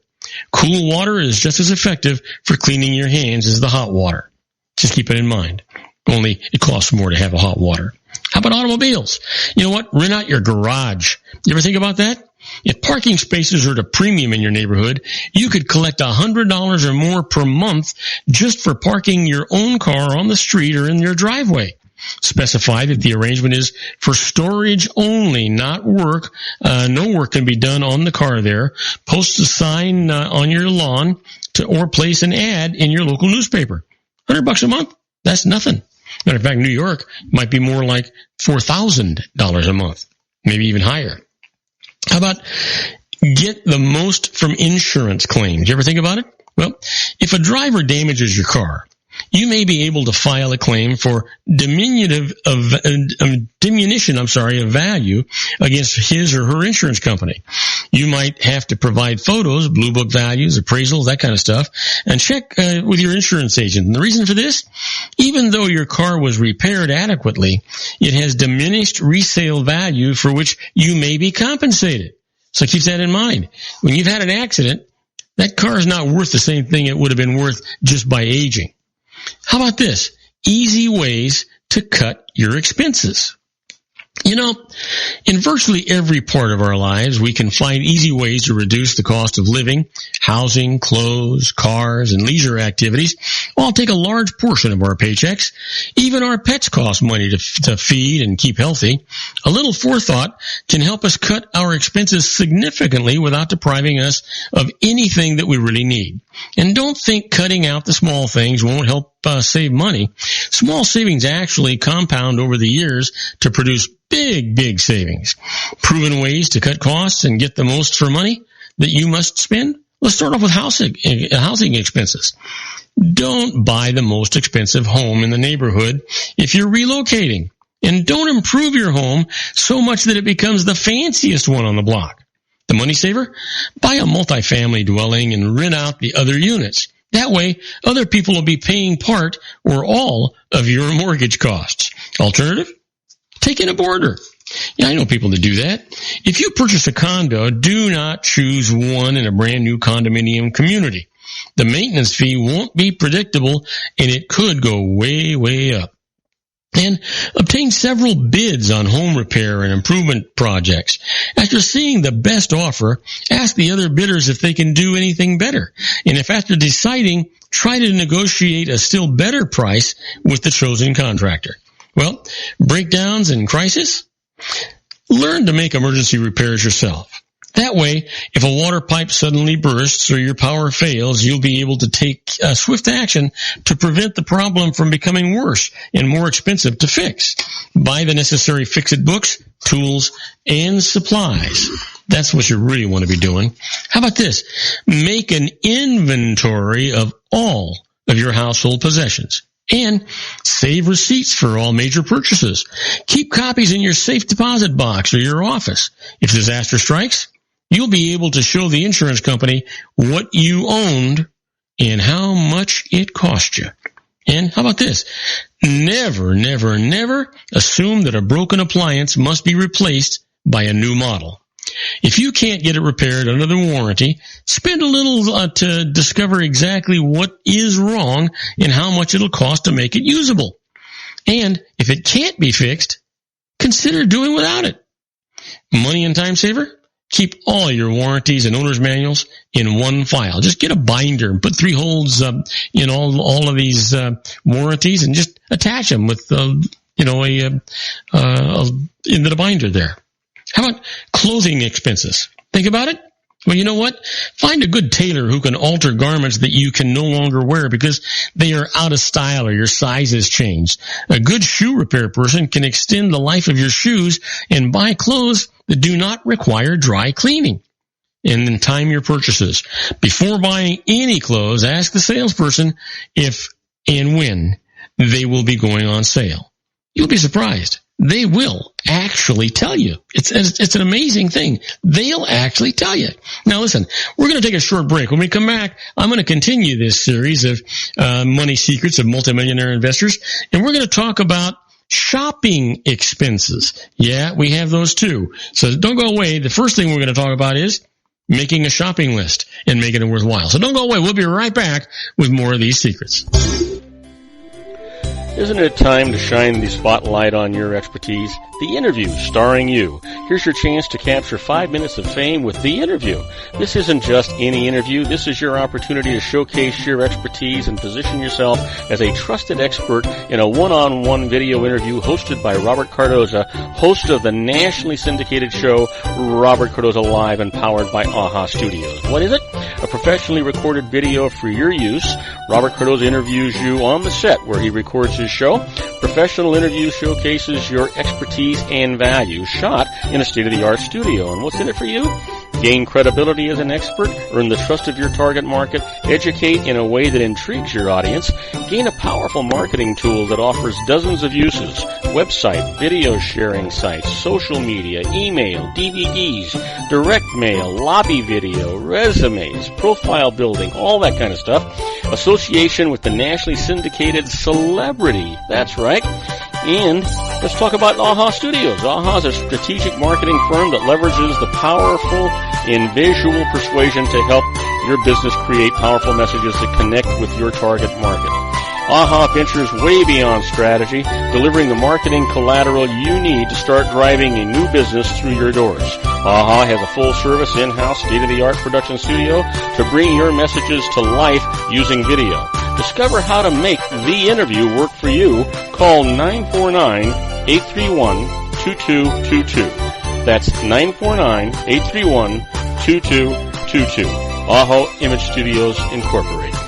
Cool water is just as effective for cleaning your hands as the hot water. Just keep it in mind. Only it costs more to have a hot water. How about automobiles? You know what? Rent out your garage. You ever think about that? If parking spaces are at a premium in your neighborhood, you could collect $100 or more per month just for parking your own car on the street or in your driveway. Specify that the arrangement is for storage only, not work. No work can be done on the car there. Post a sign on your lawn or place an ad in your local newspaper. $100 a month? That's nothing. Matter of fact, New York might be more like $4,000 a month, maybe even higher. How about get the most from insurance claims? You ever think about it? Well, if a driver damages your car, you may be able to file a claim for diminution of value against his or her insurance company. You might have to provide photos, blue book values, appraisals, that kind of stuff, and check with your insurance agent. And the reason for this, even though your car was repaired adequately, it has diminished resale value for which you may be compensated. So keep that in mind. When you've had an accident, that car is not worth the same thing it would have been worth just by aging. How about this? Easy ways to cut your expenses. You know, in virtually every part of our lives, we can find easy ways to reduce the cost of living. Housing, clothes, cars, and leisure activities all take a large portion of our paychecks. Even our pets cost money to feed and keep healthy. A little forethought can help us cut our expenses significantly without depriving us of anything that we really need. And don't think cutting out the small things won't help save money. Small savings actually compound over the years to produce big savings. Proven ways to cut costs and get the most for money that you must spend? Let's start off with housing expenses. Don't buy the most expensive home in the neighborhood if you're relocating. And don't improve your home so much that it becomes the fanciest one on the block. The money saver? Buy a multifamily dwelling and rent out the other units. That way, other people will be paying part or all of your mortgage costs. Alternative? Take in a boarder. Yeah, I know people that do that. If you purchase a condo, do not choose one in a brand new condominium community. The maintenance fee won't be predictable, and it could go way up. And obtain several bids on home repair and improvement projects. After seeing the best offer, ask the other bidders if they can do anything better. And if after deciding, try to negotiate a still better price with the chosen contractor. Well, breakdowns and crisis? Learn to make emergency repairs yourself. That way, if a water pipe suddenly bursts or your power fails, you'll be able to take swift action to prevent the problem from becoming worse and more expensive to fix. Buy the necessary fix-it books, tools, and supplies. That's what you really want to be doing. How about this? Make an inventory of all of your household possessions. And save receipts for all major purchases. Keep copies in your safe deposit box or your office. If disaster strikes, you'll be able to show the insurance company what you owned and how much it cost you. And how about this? Never assume that a broken appliance must be replaced by a new model. If you can't get it repaired under the warranty, spend a little to discover exactly what is wrong and how much it'll cost to make it usable. And if it can't be fixed, consider doing without it. Money and time saver? Keep all your warranties and owner's manuals in one file. Just get a binder and put 3 holes in all of these warranties and just attach them with into the binder there. How about clothing expenses? Think about it. Well, you know what? Find a good tailor who can alter garments that you can no longer wear because they are out of style or your size has changed. A good shoe repair person can extend the life of your shoes and buy clothes that do not require dry cleaning. And then time your purchases. Before buying any clothes, ask the salesperson if and when they will be going on sale. You'll be surprised. They will actually tell you. It's an amazing thing. They'll actually tell you. Now listen, we're going to take a short break. When we come back, I'm going to continue this series of money secrets of multimillionaire investors, and we're going to talk about shopping expenses. Yeah, we have those too. So don't go away. The first thing we're going to talk about is making a shopping list and making it worthwhile. So don't go away. We'll be right back with more of these secrets. Isn't it time to shine the spotlight on your expertise? The Interview, starring you. Here's your chance to capture 5 minutes of fame with The Interview. This isn't just any interview. This is your opportunity to showcase your expertise and position yourself as a trusted expert in a one-on-one video interview hosted by Robert Cardoza, host of the nationally syndicated show Robert Cardoza Live and powered by AHA Studios. What is it? A professionally recorded video for your use. Robert Cardoza interviews you on the set where he records his show. Professional interview showcases your expertise and value, shot in a state-of-the-art studio. And what's in it for you? Gain credibility as an expert, earn the trust of your target market, educate in a way that intrigues your audience, gain a powerful marketing tool that offers dozens of uses, website, video sharing sites, social media, email, DVDs, direct mail, lobby video, resumes, profile building, all that kind of stuff. Association with the nationally syndicated celebrity. That's right. And let's talk about AHA Studios. AHA is a strategic marketing firm that leverages the powerful in visual persuasion to help your business create powerful messages that connect with your target market. AHA ventures way beyond strategy, delivering the marketing collateral you need to start driving a new business through your doors. AHA has a full-service, in-house, state-of-the-art production studio to bring your messages to life using video. Discover how to make The Interview work for you. Call 949-831-2222. That's 949-831-2222. AHA Image Studios Incorporated.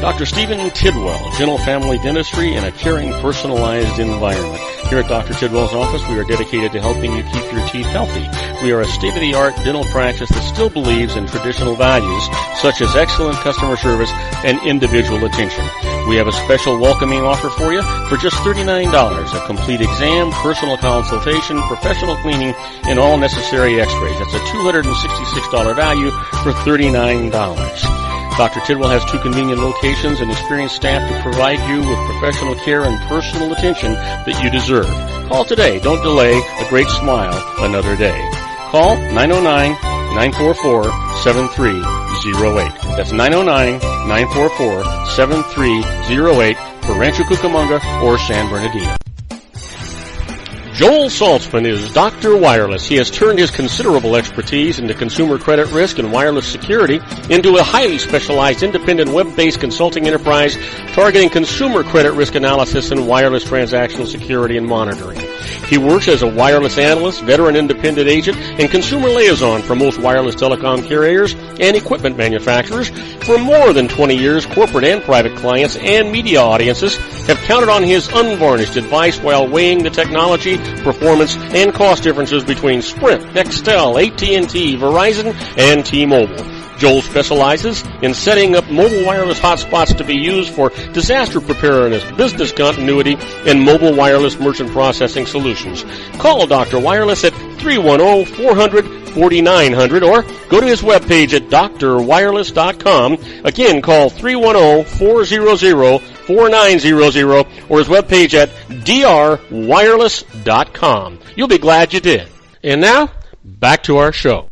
Dr. Stephen Tidwell, Gentle Family Dentistry in a caring, personalized environment. Here at Dr. Tidwell's office, we are dedicated to helping you keep your teeth healthy. We are a state-of-the-art dental practice that still believes in traditional values, such as excellent customer service and individual attention. We have a special welcoming offer for you for just $39, a complete exam, personal consultation, professional cleaning, and all necessary x-rays. That's a $266 value for $39. Dr. Tidwell has 2 convenient locations and experienced staff to provide you with professional care and personal attention that you deserve. Call today. Don't delay. A great smile another day. Call 909-944-7308. That's 909-944-7308 for Rancho Cucamonga or San Bernardino. Joel Saltzman is Dr. Wireless. He has turned his considerable expertise into consumer credit risk and wireless security into a highly specialized independent web-based consulting enterprise targeting consumer credit risk analysis and wireless transactional security and monitoring. He works as a wireless analyst, veteran independent agent, and consumer liaison for most wireless telecom carriers and equipment manufacturers. For more than 20 years, corporate and private clients and media audiences have counted on his unvarnished advice while weighing the technology, performance, and cost differences between Sprint, Nextel, AT&T, Verizon, and T-Mobile. Joel specializes in setting up mobile wireless hotspots to be used for disaster preparedness, business continuity, and mobile wireless merchant processing solutions. Call Dr. Wireless at 310-400-4900 or go to his webpage at drwireless.com. Again, call 310-400-4900 or his webpage at drwireless.com. You'll be glad you did. And now, back to our show.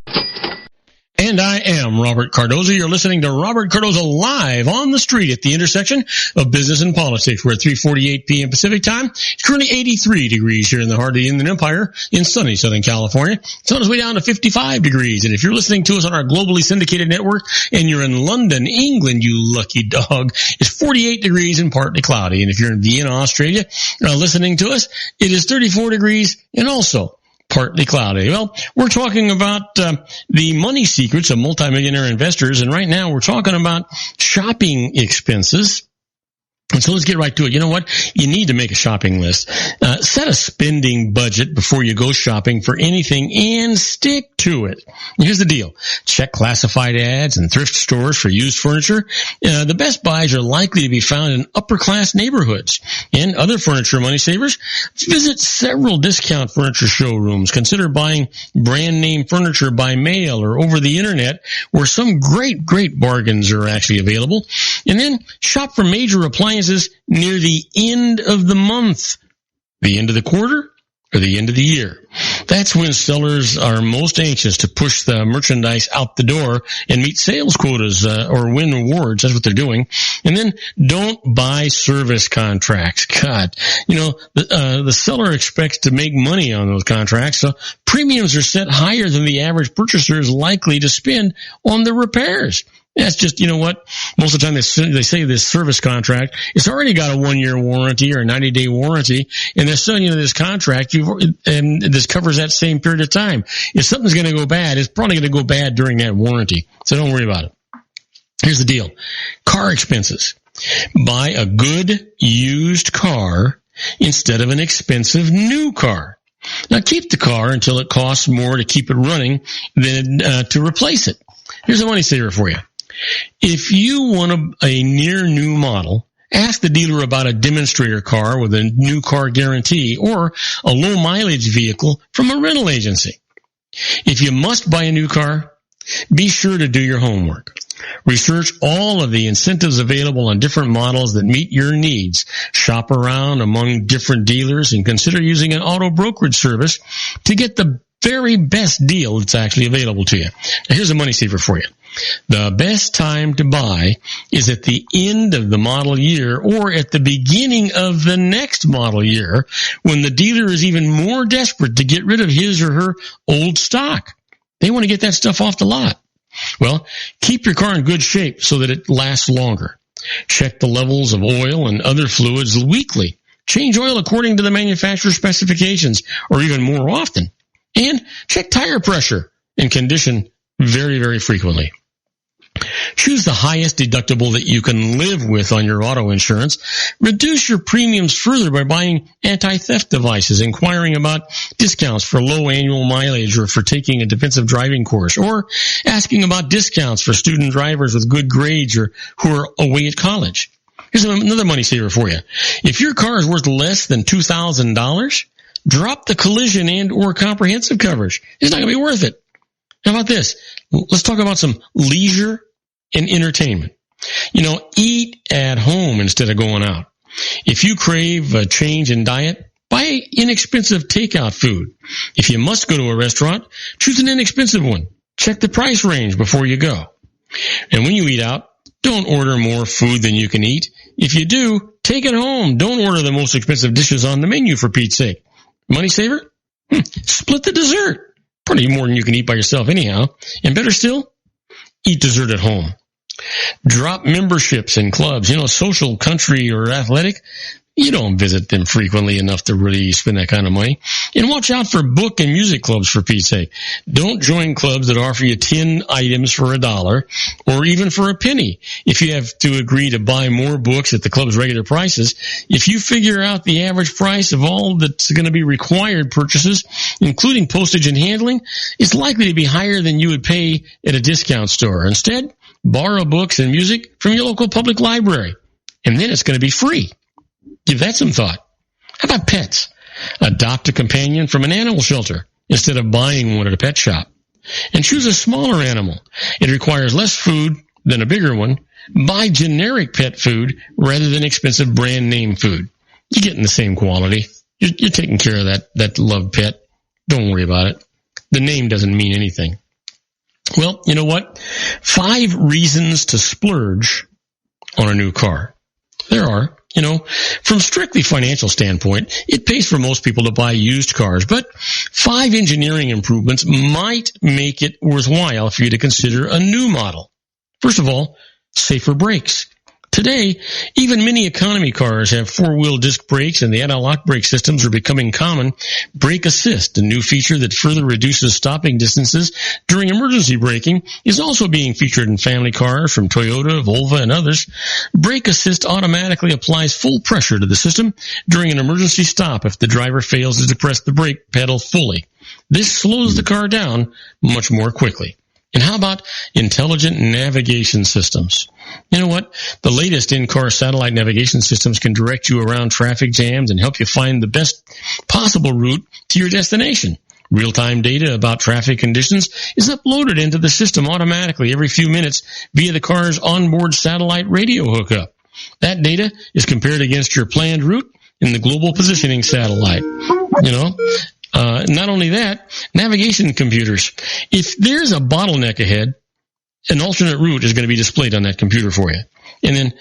And I am Robert Cardoza. You're listening to Robert Cardoza live on the street at the intersection of business and politics. We're at 3:48 p.m. Pacific time. It's currently 83 degrees here in the heart of the Inland Empire in sunny Southern California. It's on its way down to 55 degrees. And if you're listening to us on our globally syndicated network and you're in London, England, you lucky dog, it's 48 degrees and partly cloudy. And if you're in Vienna, Australia, listening to us, it is 34 degrees and also partly cloudy. Well, we're talking about the money secrets of multimillionaire investors, and right now we're talking about shopping expenses. And so let's get right to it. You know what? You need to make a shopping list. Set a spending budget before you go shopping for anything and stick to it. Here's the deal. Check classified ads and thrift stores for used furniture. The best buys are likely to be found in upper class neighborhoods. And other furniture money savers, visit several discount furniture showrooms. Consider buying brand name furniture by mail or over the internet where some great bargains are actually available. And then shop for major appliances near the end of the month, the end of the quarter, or the end of the year. That's when sellers are most anxious to push the merchandise out the door and meet sales quotas or win awards. That's what they're doing. And then don't buy service contracts. God, the seller expects to make money on those contracts, so premiums are set higher than the average purchaser is likely to spend on the repairs. That's just, you know what? Most of the time they say this service contract, it's already got a 1-year warranty or a 90-day warranty, and they're selling you this contract, and this covers that same period of time. If something's going to go bad, it's probably going to go bad during that warranty. So don't worry about it. Here's the deal. Car expenses. Buy a good used car instead of an expensive new car. Now keep the car until it costs more to keep it running than to replace it. Here's a money saver for you. If you want a near new model, ask the dealer about a demonstrator car with a new car guarantee or a low mileage vehicle from a rental agency. If you must buy a new car, be sure to do your homework. Research all of the incentives available on different models that meet your needs. Shop around among different dealers and consider using an auto brokerage service to get the very best deal that's actually available to you. Now, here's a money saver for you. The best time to buy is at the end of the model year or at the beginning of the next model year when the dealer is even more desperate to get rid of his or her old stock. They want to get that stuff off the lot. Well, keep your car in good shape so that it lasts longer. Check the levels of oil and other fluids weekly. Change oil according to the manufacturer's specifications or even more often. And check tire pressure and condition very, very frequently. Choose the highest deductible that you can live with on your auto insurance. Reduce your premiums further by buying anti-theft devices, inquiring about discounts for low annual mileage or for taking a defensive driving course, or asking about discounts for student drivers with good grades or who are away at college. Here's another money saver for you. If your car is worth less than $2,000, drop the collision and or comprehensive coverage. It's not going to be worth it. How about this? Let's talk about some leisure and entertainment. Eat at home instead of going out. If you crave a change in diet, buy inexpensive takeout food. If you must go to a restaurant, choose an inexpensive one. Check the price range before you go. And when you eat out, don't order more food than you can eat. If you do, take it home. Don't order the most expensive dishes on the menu, for Pete's sake. Money saver? Split the dessert. Probably more than you can eat by yourself anyhow. And better still, eat dessert at home. Drop memberships in clubs, social, country, or athletic. You don't visit them frequently enough to really spend that kind of money. And watch out for book and music clubs, for Pete's sake. Don't join clubs that offer you 10 items for $1 or even for a penny. If you have to agree to buy more books at the club's regular prices, if you figure out the average price of all that's going to be required purchases, including postage and handling, it's likely to be higher than you would pay at a discount store. Instead, borrow books and music from your local public library, and then it's going to be free. Give that some thought. How about pets? Adopt a companion from an animal shelter instead of buying one at a pet shop. And choose a smaller animal. It requires less food than a bigger one. Buy generic pet food rather than expensive brand name food. You're getting the same quality. You're taking care of that loved pet. Don't worry about it. the name doesn't mean anything. Well, you know what? 5 reasons to splurge on a new car. There are. From strictly financial standpoint, it pays for most people to buy used cars, but 5 engineering improvements might make it worthwhile for you to consider a new model. First of all, safer brakes. Today, even mini economy cars have 4-wheel disc brakes, and the anti-lock brake systems are becoming common. Brake Assist, a new feature that further reduces stopping distances during emergency braking, is also being featured in family cars from Toyota, Volvo, and others. Brake Assist automatically applies full pressure to the system during an emergency stop if the driver fails to depress the brake pedal fully. This slows the car down much more quickly. And how about intelligent navigation systems? You know what? The latest in-car satellite navigation systems can direct you around traffic jams and help you find the best possible route to your destination. Real-time data about traffic conditions is uploaded into the system automatically every few minutes via the car's onboard satellite radio hookup. That data is compared against your planned route in the global positioning satellite. Not only that, navigation computers. If there's a bottleneck ahead, an alternate route is going to be displayed on that computer for you. And then,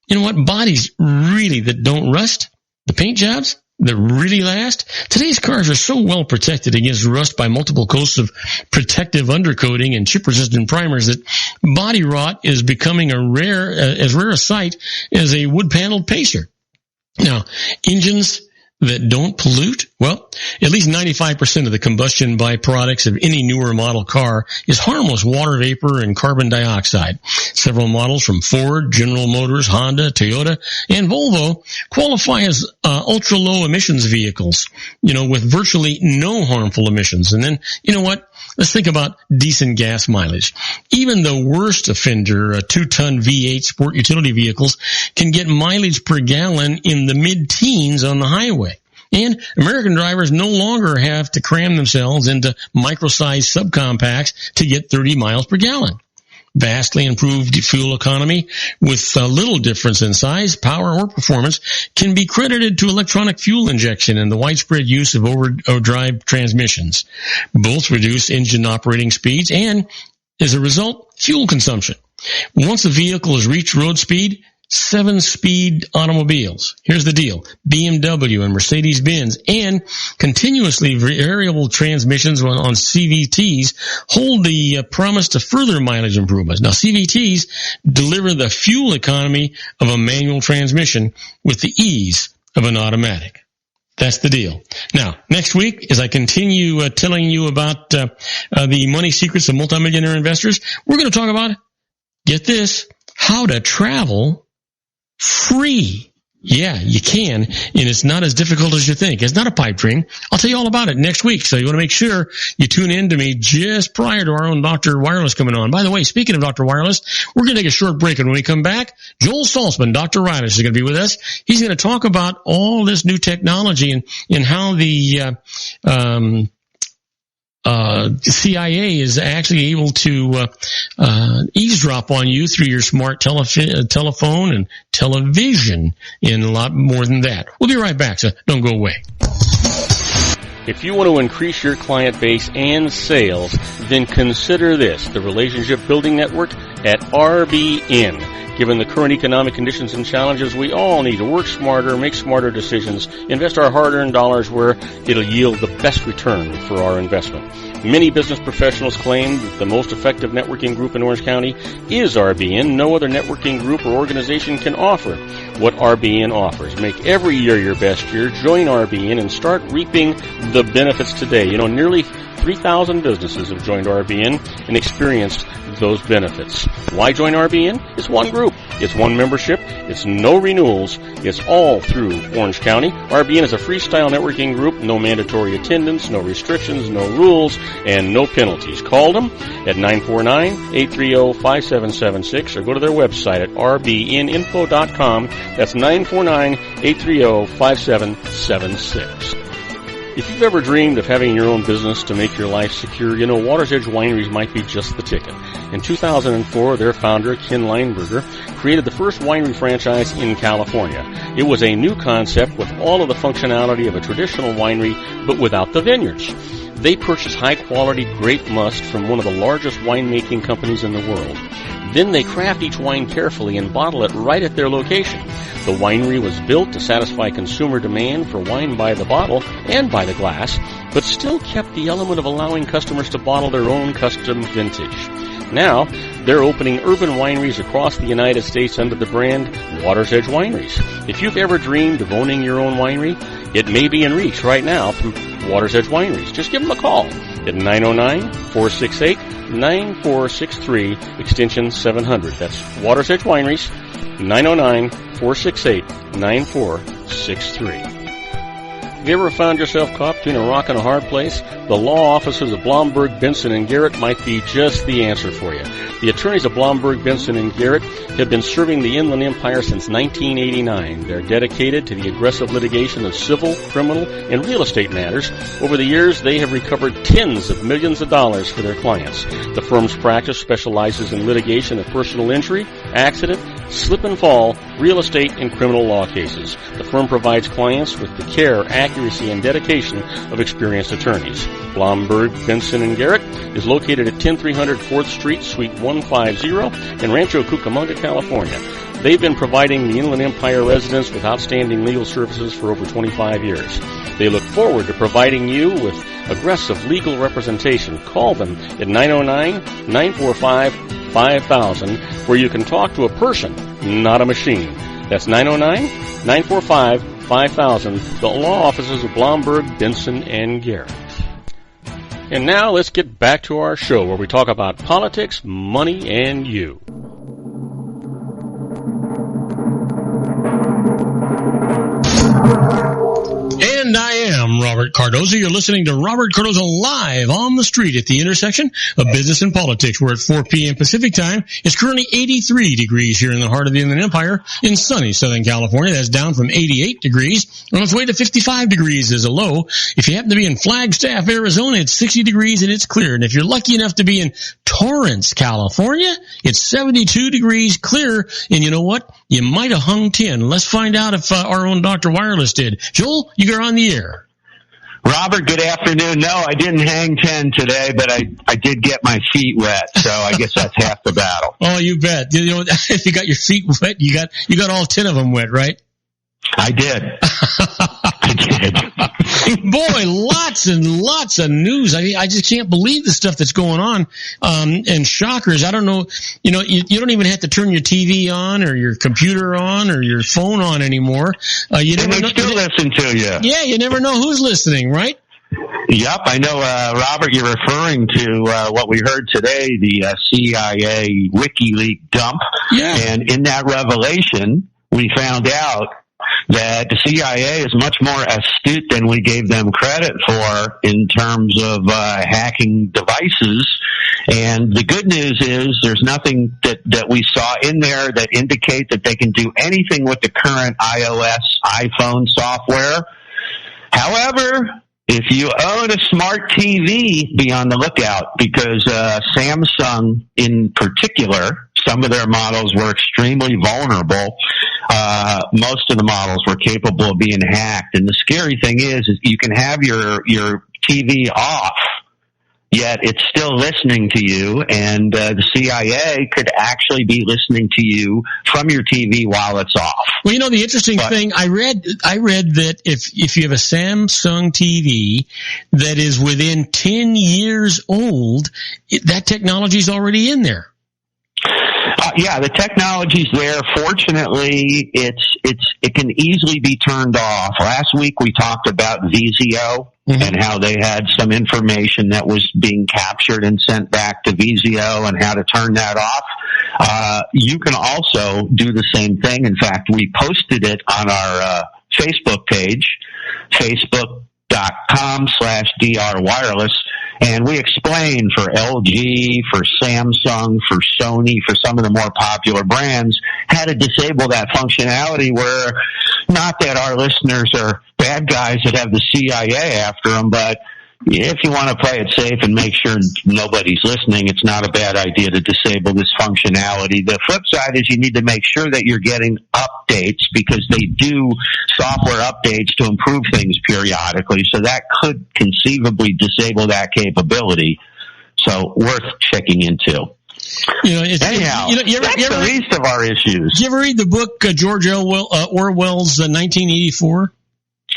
you know what? Bodies really that don't rust, the paint jobs that really last. Today's cars are so well protected against rust by multiple coats of protective undercoating and chip-resistant primers that body rot is becoming as rare a sight as a wood-paneled pacer. Now, engines that don't pollute? Well, at least 95% of the combustion byproducts of any newer model car is harmless water vapor and carbon dioxide. Several models from Ford, General Motors, Honda, Toyota, and Volvo qualify as ultra-low emissions vehicles, with virtually no harmful emissions. And then, you know what? Let's think about decent gas mileage. Even the worst offender, 2-ton V8 sport utility vehicles, can get mileage per gallon in the mid-teens on the highway. And American drivers no longer have to cram themselves into micro-sized subcompacts to get 30 miles per gallon. Vastly improved fuel economy with little difference in size, power, or performance can be credited to electronic fuel injection and the widespread use of overdrive transmissions. Both reduce engine operating speeds and, as a result, fuel consumption. Once a vehicle has reached road speed, 7-speed automobiles. Here's the deal. BMW and Mercedes-Benz and continuously variable transmissions on CVTs hold the promise to further mileage improvements. Now, CVTs deliver the fuel economy of a manual transmission with the ease of an automatic. That's the deal. Now, next week, as I continue telling you about the money secrets of multimillionaire investors, we're going to talk about, get this, how to travel free. Yeah, you can, and it's not as difficult as you think. It's not a pipe dream. I'll tell you all about it next week, so you want to make sure you tune in to me just prior to our own Dr. Wireless coming on. By the way, speaking of Dr. Wireless, we're going to take a short break, and when we come back, Joel Saltzman, Dr. Wireless, is going to be with us. He's going to talk about all this new technology and how the CIA is actually able to eavesdrop on you through your smart telephone and television, and a lot more than that. We'll be right back, so don't go away. If you want to increase your client base and sales, then consider this, the Relationship Building Network at RBN. Given the current economic conditions and challenges, we all need to work smarter, make smarter decisions, invest our hard-earned dollars where it'll yield the best return for our investment. Many business professionals claim that the most effective networking group in Orange County is RBN. No other networking group or organization can offer what RBN offers. Make every year your best year. Join RBN and start reaping the benefits today. Nearly 3,000 businesses have joined RBN and experienced those benefits. Why join RBN? It's one group. It's one membership. It's no renewals. It's all through Orange County. RBN is a freestyle networking group. No mandatory attendance, no restrictions, no rules, and no penalties. Call them at 949-830-5776 or go to their website at rbninfo.com. That's 949-830-5776. If you've ever dreamed of having your own business to make your life secure, Water's Edge Wineries might be just the ticket. In 2004, their founder, Ken Leinberger, created the first winery franchise in California. It was a new concept with all of the functionality of a traditional winery, but without the vineyards. They purchase high-quality grape must from one of the largest winemaking companies in the world. Then they craft each wine carefully and bottle it right at their location. The winery was built to satisfy consumer demand for wine by the bottle and by the glass, but still kept the element of allowing customers to bottle their own custom vintage. Now, they're opening urban wineries across the United States under the brand Water's Edge Wineries. If you've ever dreamed of owning your own winery, it may be in reach right now through Water's Edge Wineries. Just give them a call at 909-468-9463, extension 700. That's Water's Edge Wineries, 909-468-9463. Have you ever found yourself caught between a rock and a hard place? The law offices of Blomberg, Benson & Garrett might be just the answer for you. The attorneys of Blomberg, Benson & Garrett have been serving the Inland Empire since 1989. They're dedicated to the aggressive litigation of civil, criminal, and real estate matters. Over the years, they have recovered tens of millions of dollars for their clients. The firm's practice specializes in litigation of personal injury, accident, slip and fall, real estate, and criminal law cases. The firm provides clients with the care, accuracy, and dedication of experienced attorneys. Blomberg, Benson & Garrett is located at 10300 4th Street, Suite 150 in Rancho Cucamonga, California. They've been providing the Inland Empire residents with outstanding legal services for over 25 years. They look forward to providing you with aggressive legal representation. Call them at 909-945-5000, where you can talk to a person, not a machine. That's 909-945-5000, the law offices of Blomberg, Benson & Garrett. And now let's get back to our show where we talk about politics, money, and you. And I am Robert Cardoza. You're listening to Robert Cardoza live on the street at the intersection of business and politics. We're at 4 p.m. Pacific time. It's currently 83 degrees here in the heart of the Inland Empire in sunny Southern California. That's down from 88 degrees. On its way to 55 degrees as a low. If you happen to be in Flagstaff, Arizona, it's 60 degrees and it's clear. And if you're lucky enough to be in Torrance, California, it's 72 degrees clear. And you know what? You might have hung 10. Let's find out if our own Dr. Wireless did. Joel, you're on the air. Robert, good afternoon. No, I didn't hang 10 today, but I did get my feet wet, so I guess that's half the battle. Oh, you bet. You know, if you got your feet wet, you got all 10 of them wet, right? I did. I did. Boy, lots and lots of news. I mean, I just can't believe the stuff that's going on. And shockers. I don't know. You know, you don't even have to turn your TV on or your computer on or your phone on anymore. You never know. Still listen to you. Yeah, you never know who's listening, right? Yep, I know, Robert, you're referring to what we heard today, the CIA WikiLeaks dump. Yeah. And in that revelation, we found out that the CIA is much more astute than we gave them credit for in terms of hacking devices. And the good news is there's nothing that we saw in there that indicate that they can do anything with the current iOS iPhone software. However, if you own a smart TV, be on the lookout, because Samsung in particular, some of their models were extremely vulnerable. Most of the models were capable of being hacked. And the scary thing is you can have your TV off, yet it's still listening to you, and the CIA could actually be listening to you from your TV while it's off. Well, you know, the interesting thing, I read that if you have a Samsung TV that is within 10 years old, that technology's already in there. Yeah, the technology's there. Fortunately, it can easily be turned off. Last week we talked about Vizio and how they had some information that was being captured and sent back to Vizio and how to turn that off. You can also do the same thing. In fact, we posted it on our Facebook page, facebook.com/DR Wireless. And we explained for LG, for Samsung, for Sony, for some of the more popular brands, how to disable that functionality where, not that our listeners are bad guys that have the CIA after them, but if you want to play it safe and make sure nobody's listening, it's not a bad idea to disable this functionality. The flip side is you need to make sure that you're getting updates, because they do software updates to improve things periodically. So that could conceivably disable that capability. So worth checking into. Anyhow, that's the least of our issues. Did you ever read the book George Orwell's 1984?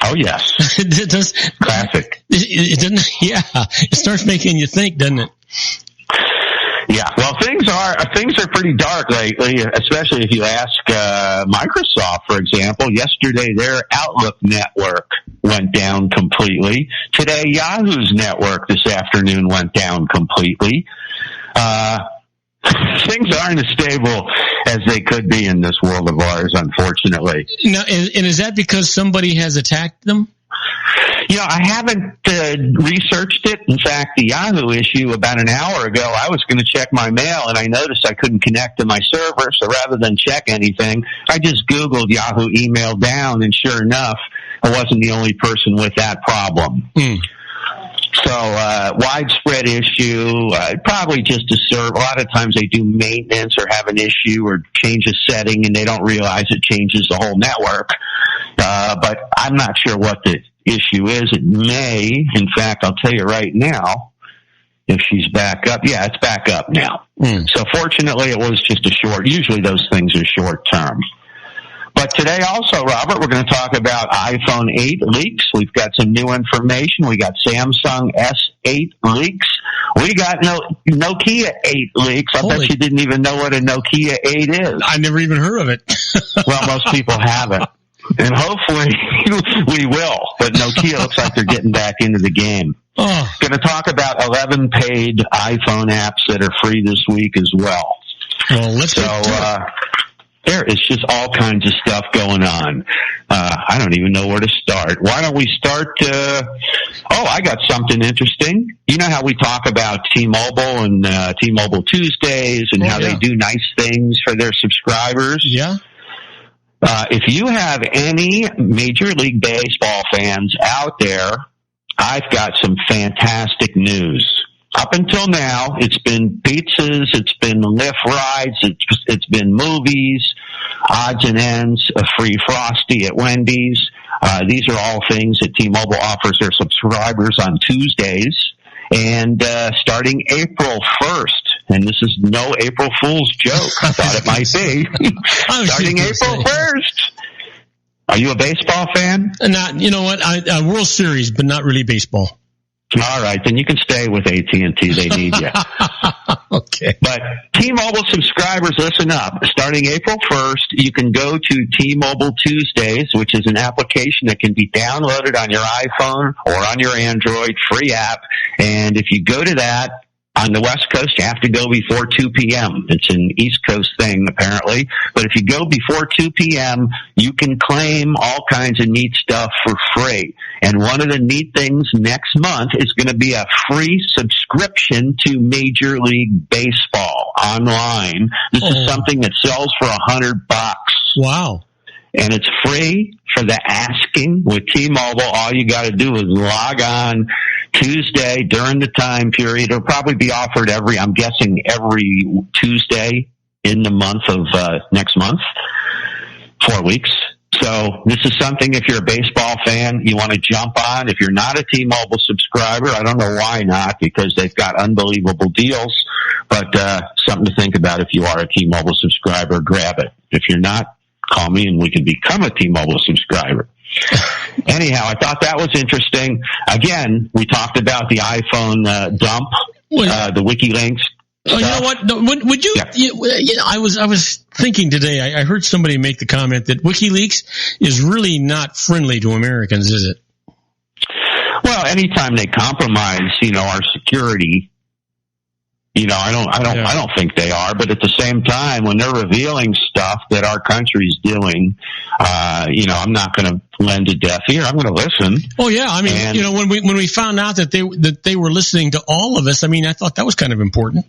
Oh, yes. It does. Classic. It doesn't. Yeah, it starts making you think, doesn't it? Yeah. Well, things are pretty dark lately, especially if you ask Microsoft, for example. Yesterday, their Outlook network went down completely. Today, Yahoo's network this afternoon went down completely. Things aren't as stable as they could be in this world of ours, unfortunately. Now, and is that because somebody has attacked them? I haven't researched it. In fact, the Yahoo issue about an hour ago, I was going to check my mail, and I noticed I couldn't connect to my server. So rather than check anything, I just Googled Yahoo email down, and sure enough, I wasn't the only person with that problem. So widespread issue, probably just to serve. A lot of times they do maintenance or have an issue or change a setting, and they don't realize it changes the whole network. But I'm not sure what the issue is. It may, in fact, I'll tell you right now, if she's back up. Yeah, it's back up now. So fortunately, it was just usually those things are short term. But today also, Robert, we're going to talk about iPhone 8 leaks. We've got some new information. We got Samsung S8 leaks. We got Nokia 8 leaks. I bet you didn't even know what a Nokia 8 is. I never even heard of it. Well, most people haven't. And hopefully we will. But Nokia looks like they're getting back into the game. Going to talk about 11 paid iPhone apps that are free this week as well. Well, let's there is just all kinds of stuff going on. I don't even know where to start. Why don't we start? I got something interesting. You know how we talk about T-Mobile and T-Mobile Tuesdays and how they do nice things for their subscribers? Yeah. If you have any Major League Baseball fans out there, I've got some fantastic news. Up until now, it's been pizzas, it's been lift rides, it's been movies, odds and ends, a free Frosty at Wendy's. These are all things that T-Mobile offers their subscribers on Tuesdays. And starting April 1st, and this is no April Fool's joke, I thought it might be. Starting April 1st. Are you a baseball fan? Not, you know what, World Series, but not really baseball. All right, then you can stay with AT&T. They need you. Okay. But T-Mobile subscribers, listen up. Starting April 1st, you can go to T-Mobile Tuesdays, which is an application that can be downloaded on your iPhone or on your Android, free app. And if you go to that, on the West Coast, you have to go before 2 p.m. It's an East Coast thing, apparently. But if you go before 2 p.m., you can claim all kinds of neat stuff for free. And one of the neat things next month is going to be a free subscription to Major League Baseball online. This is something that sells for $100. Wow. And it's free for the asking with T-Mobile. All you got to do is log on Tuesday during the time period. It'll probably be offered every Tuesday in the month of next month, 4 weeks. So this is something, if you're a baseball fan, you want to jump on. If you're not a T-Mobile subscriber, I don't know why not, because they've got unbelievable deals. But something to think about. If you are a T-Mobile subscriber, grab it. If you're not, call me and we can become a T-Mobile subscriber. Anyhow, I thought that was interesting. Again, we talked about the iPhone dump, the WikiLeaks. Oh, you know what? Would you? Yeah. I was thinking today. I heard somebody make the comment that WikiLeaks is really not friendly to Americans, is it? Well, anytime they compromise, our security, I don't think they are. But at the same time, when they're revealing stuff that our country's doing, I'm not going to lend a deaf ear. I'm going to listen. Oh yeah, I mean, when we found out that they were listening to all of us, I mean, I thought that was kind of important.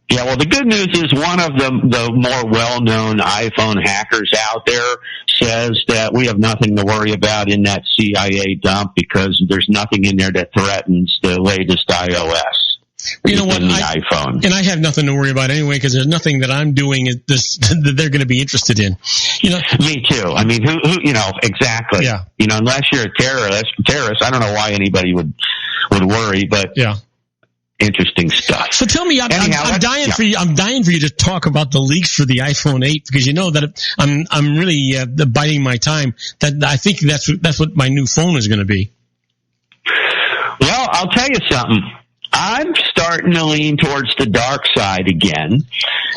Yeah, well, the good news is one of the more well-known iPhone hackers out there says that we have nothing to worry about in that CIA dump because there's nothing in there that threatens the latest iOS. You know what? In the iPhone. And I have nothing to worry about anyway because there's nothing that I'm doing that they're going to be interested in. You know, me too. I mean, who you know, exactly. Yeah. You know, unless you're a terrorist, I don't know why anybody would worry, but yeah. Interesting stuff. So tell me, I'm dying for you. I'm dying for you to talk about the leaks for the iPhone 8 because you know that I'm really biding my time. That I think that's what my new phone is going to be. Well, I'll tell you something. I'm starting to lean towards the dark side again,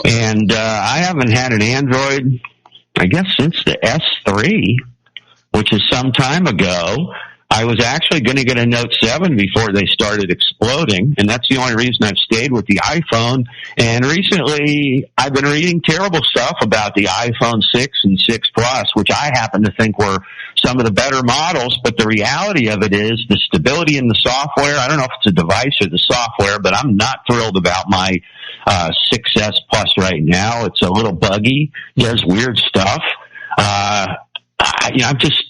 and I haven't had an Android, I guess, since the S3, which is some time ago. I was actually going to get a Note 7 before they started exploding, and that's the only reason I've stayed with the iPhone. And recently, I've been reading terrible stuff about the iPhone 6 and 6 Plus, which I happen to think were some of the better models. But the reality of it is the stability in the software. I don't know if it's a device or the software, but I'm not thrilled about my 6S Plus right now. It's a little buggy, does weird stuff. I'm just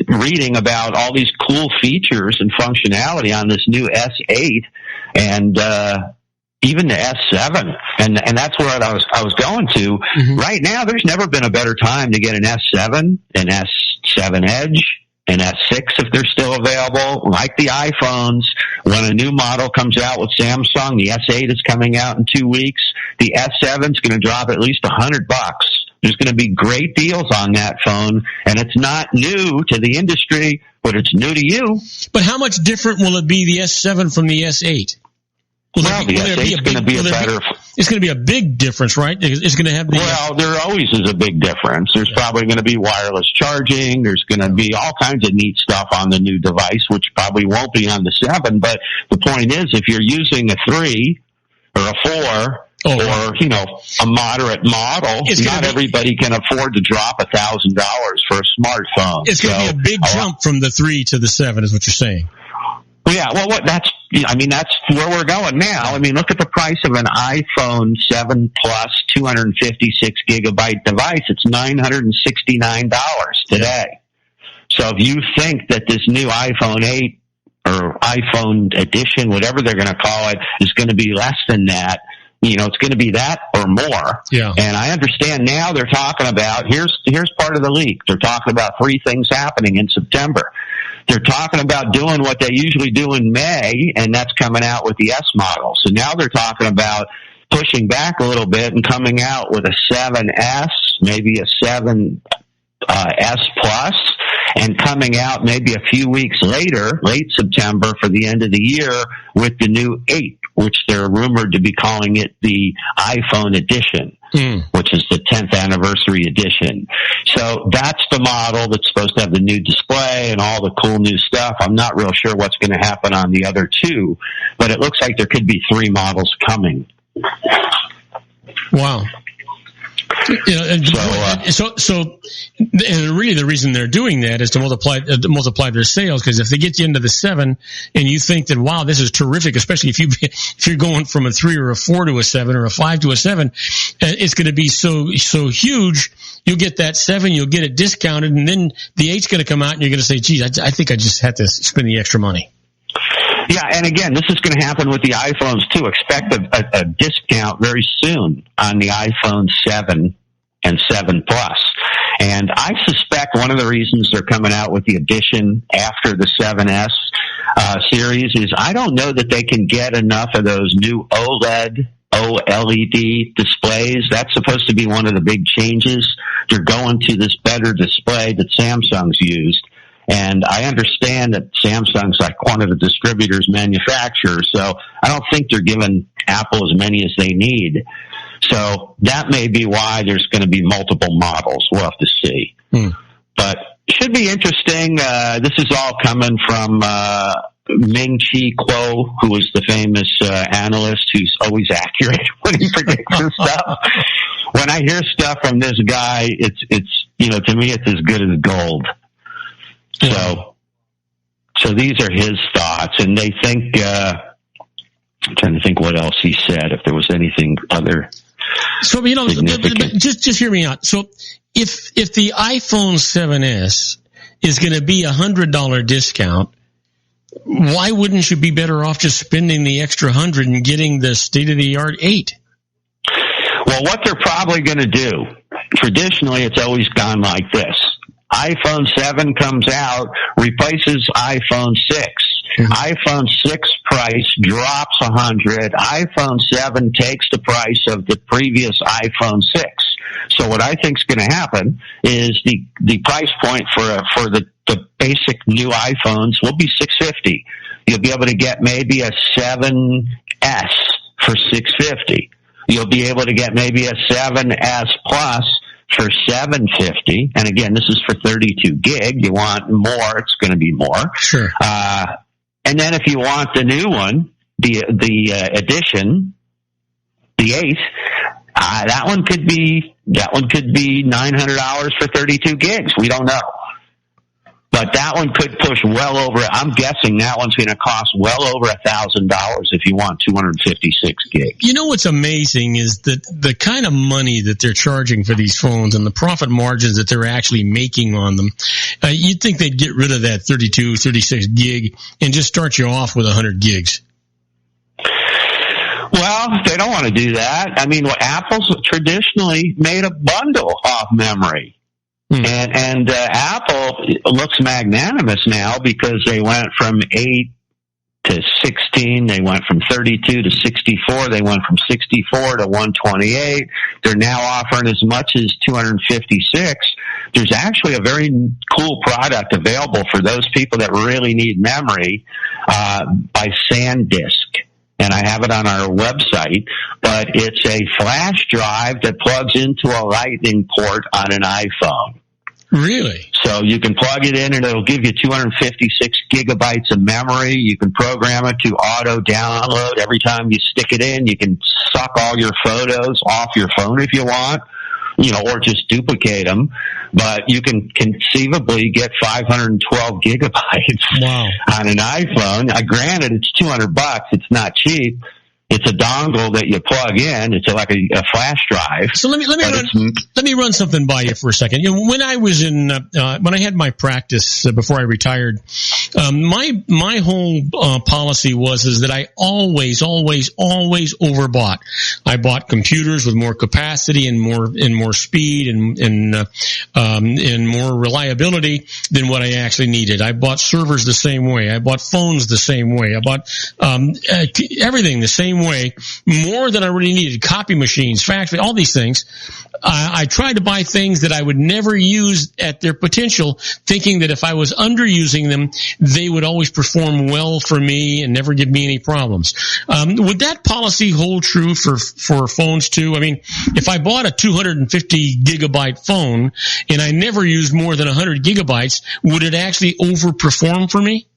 reading about all these cool features and functionality on this new S8 and even the S7, and that's where I was going to. Mm-hmm. Right now, there's never been a better time to get an S7, an S7 Edge, an S6 if they're still available. Like the iPhones, when a new model comes out with Samsung, the S8 is coming out in 2 weeks. The S7 is going to drop at least $100. There's going to be great deals on that phone, and it's not new to the industry, but it's new to you. But how much different will it be, the S7 from the S8? The S8 is going to be a better... It's going to be a big difference, right? It's going to have the... Well, there always is a big difference. There's probably going to be wireless charging. There's going to be all kinds of neat stuff on the new device, which probably won't be on the 7. But the point is, if you're using a 3 or a 4... or, a moderate model, not everybody can afford to drop $1,000 for a smartphone. It's going to be a big jump from the 3 to the 7 is what you're saying. Yeah, well, that's where we're going now. I mean, look at the price of an iPhone 7 Plus 256 gigabyte device. It's $969 today. So if you think that this new iPhone 8 or iPhone edition, whatever they're going to call it, is going to be less than that, it's going to be that or more. Yeah. And I understand now they're talking about, here's part of the leak. They're talking about 3 things happening in September. They're talking about doing what they usually do in May, and that's coming out with the S model. So now they're talking about pushing back a little bit and coming out with a 7S, maybe a 7 S Plus, and coming out maybe a few weeks later, late September for the end of the year, with the new 8, which they're rumored to be calling it the iPhone edition, which is the 10th anniversary edition. So that's the model that's supposed to have the new display and all the cool new stuff. I'm not real sure what's going to happen on the other 2, but it looks like there could be 3 models coming. Wow. So really the reason they're doing that is to multiply their sales, because if they get you into the 7 and you think that, wow, this is terrific, especially if you're going from a 3 or a 4 to a 7 or a 5 to a 7, it's going to be so huge. You'll get that 7, you'll get it discounted, and then the 8's going to come out and you're going to say, geez, I think I just had to spend the extra money. Yeah, and again, this is going to happen with the iPhones too. Expect a discount very soon on the iPhone 7 and 7 Plus. And I suspect one of the reasons they're coming out with the edition after the 7S series is I don't know that they can get enough of those new OLED displays. That's supposed to be one of the big changes. They're going to this better display that Samsung's used. And I understand that Samsung's like one of the distributors, manufacturers, so I don't think they're giving Apple as many as they need. So that may be why there's going to be multiple models. We'll have to see. But it should be interesting. This is all coming from Ming-Chi Kuo, who is the famous analyst who's always accurate when he predicts this stuff. When I hear stuff from this guy, it's to me, it's as good as gold. So these are his thoughts, and they think I'm trying to think what else he said, if there was anything other. So, just hear me out. So if the iPhone 7S is going to be $100 discount, why wouldn't you be better off just spending the extra $100 and getting the state-of-the-art 8? Well, what they're probably going to do, traditionally it's always gone like this. iPhone 7 comes out, replaces iPhone 6. Mm-hmm. iPhone 6 price drops $100. iPhone 7 takes the price of the previous iPhone 6. So what I think is going to happen is the price point for the basic new iPhones will be $650. You'll be able to get maybe a 7S for $650. You'll be able to get maybe a 7S Plus for $750. And again, this is for 32 gig. You want more, it's going to be more. Sure. And then if you want the new one, the edition, the 8, that one could be $900 for 32 gigs. We don't know. But that one could push well over, I'm guessing that one's going to cost well over $1,000 if you want 256 gigs. You know what's amazing is that the kind of money that they're charging for these phones and the profit margins that they're actually making on them, you'd think they'd get rid of that 32, 36 gig and just start you off with 100 gigs. Well, they don't want to do that. I mean, Apple's traditionally made a bundle off memory. And Apple looks magnanimous now because they went from 8 to 16. They went from 32 to 64. They went from 64 to 128. They're now offering as much as 256. There's actually a very cool product available for those people that really need memory by SanDisk. And I have it on our website, but it's a flash drive that plugs into a lightning port on an iPhone. Really? So you can plug it in and it'll give you 256 gigabytes of memory. You can program it to auto download. Every time you stick it in, you can suck all your photos off your phone if you want, or just duplicate them. But you can conceivably get 512 gigabytes on an iPhone. Granted, it's $200. It's not cheap. It's a dongle that you plug in. It's like a flash drive. So let me run something by you for a second. When I was when I had my practice before I retired, my whole policy was that I always overbought. I bought computers with more capacity and more speed and more reliability than what I actually needed. I bought servers the same way. I bought phones the same way. I bought everything the same way, more than I really needed. Copy machines, factory, all these things. I tried to buy things that I would never use at their potential, thinking that if I was underusing them, they would always perform well for me and never give me any problems. Would that policy hold true for phones too? I mean, if I bought a 250 gigabyte phone and I never used more than 100 gigabytes, would it actually overperform for me?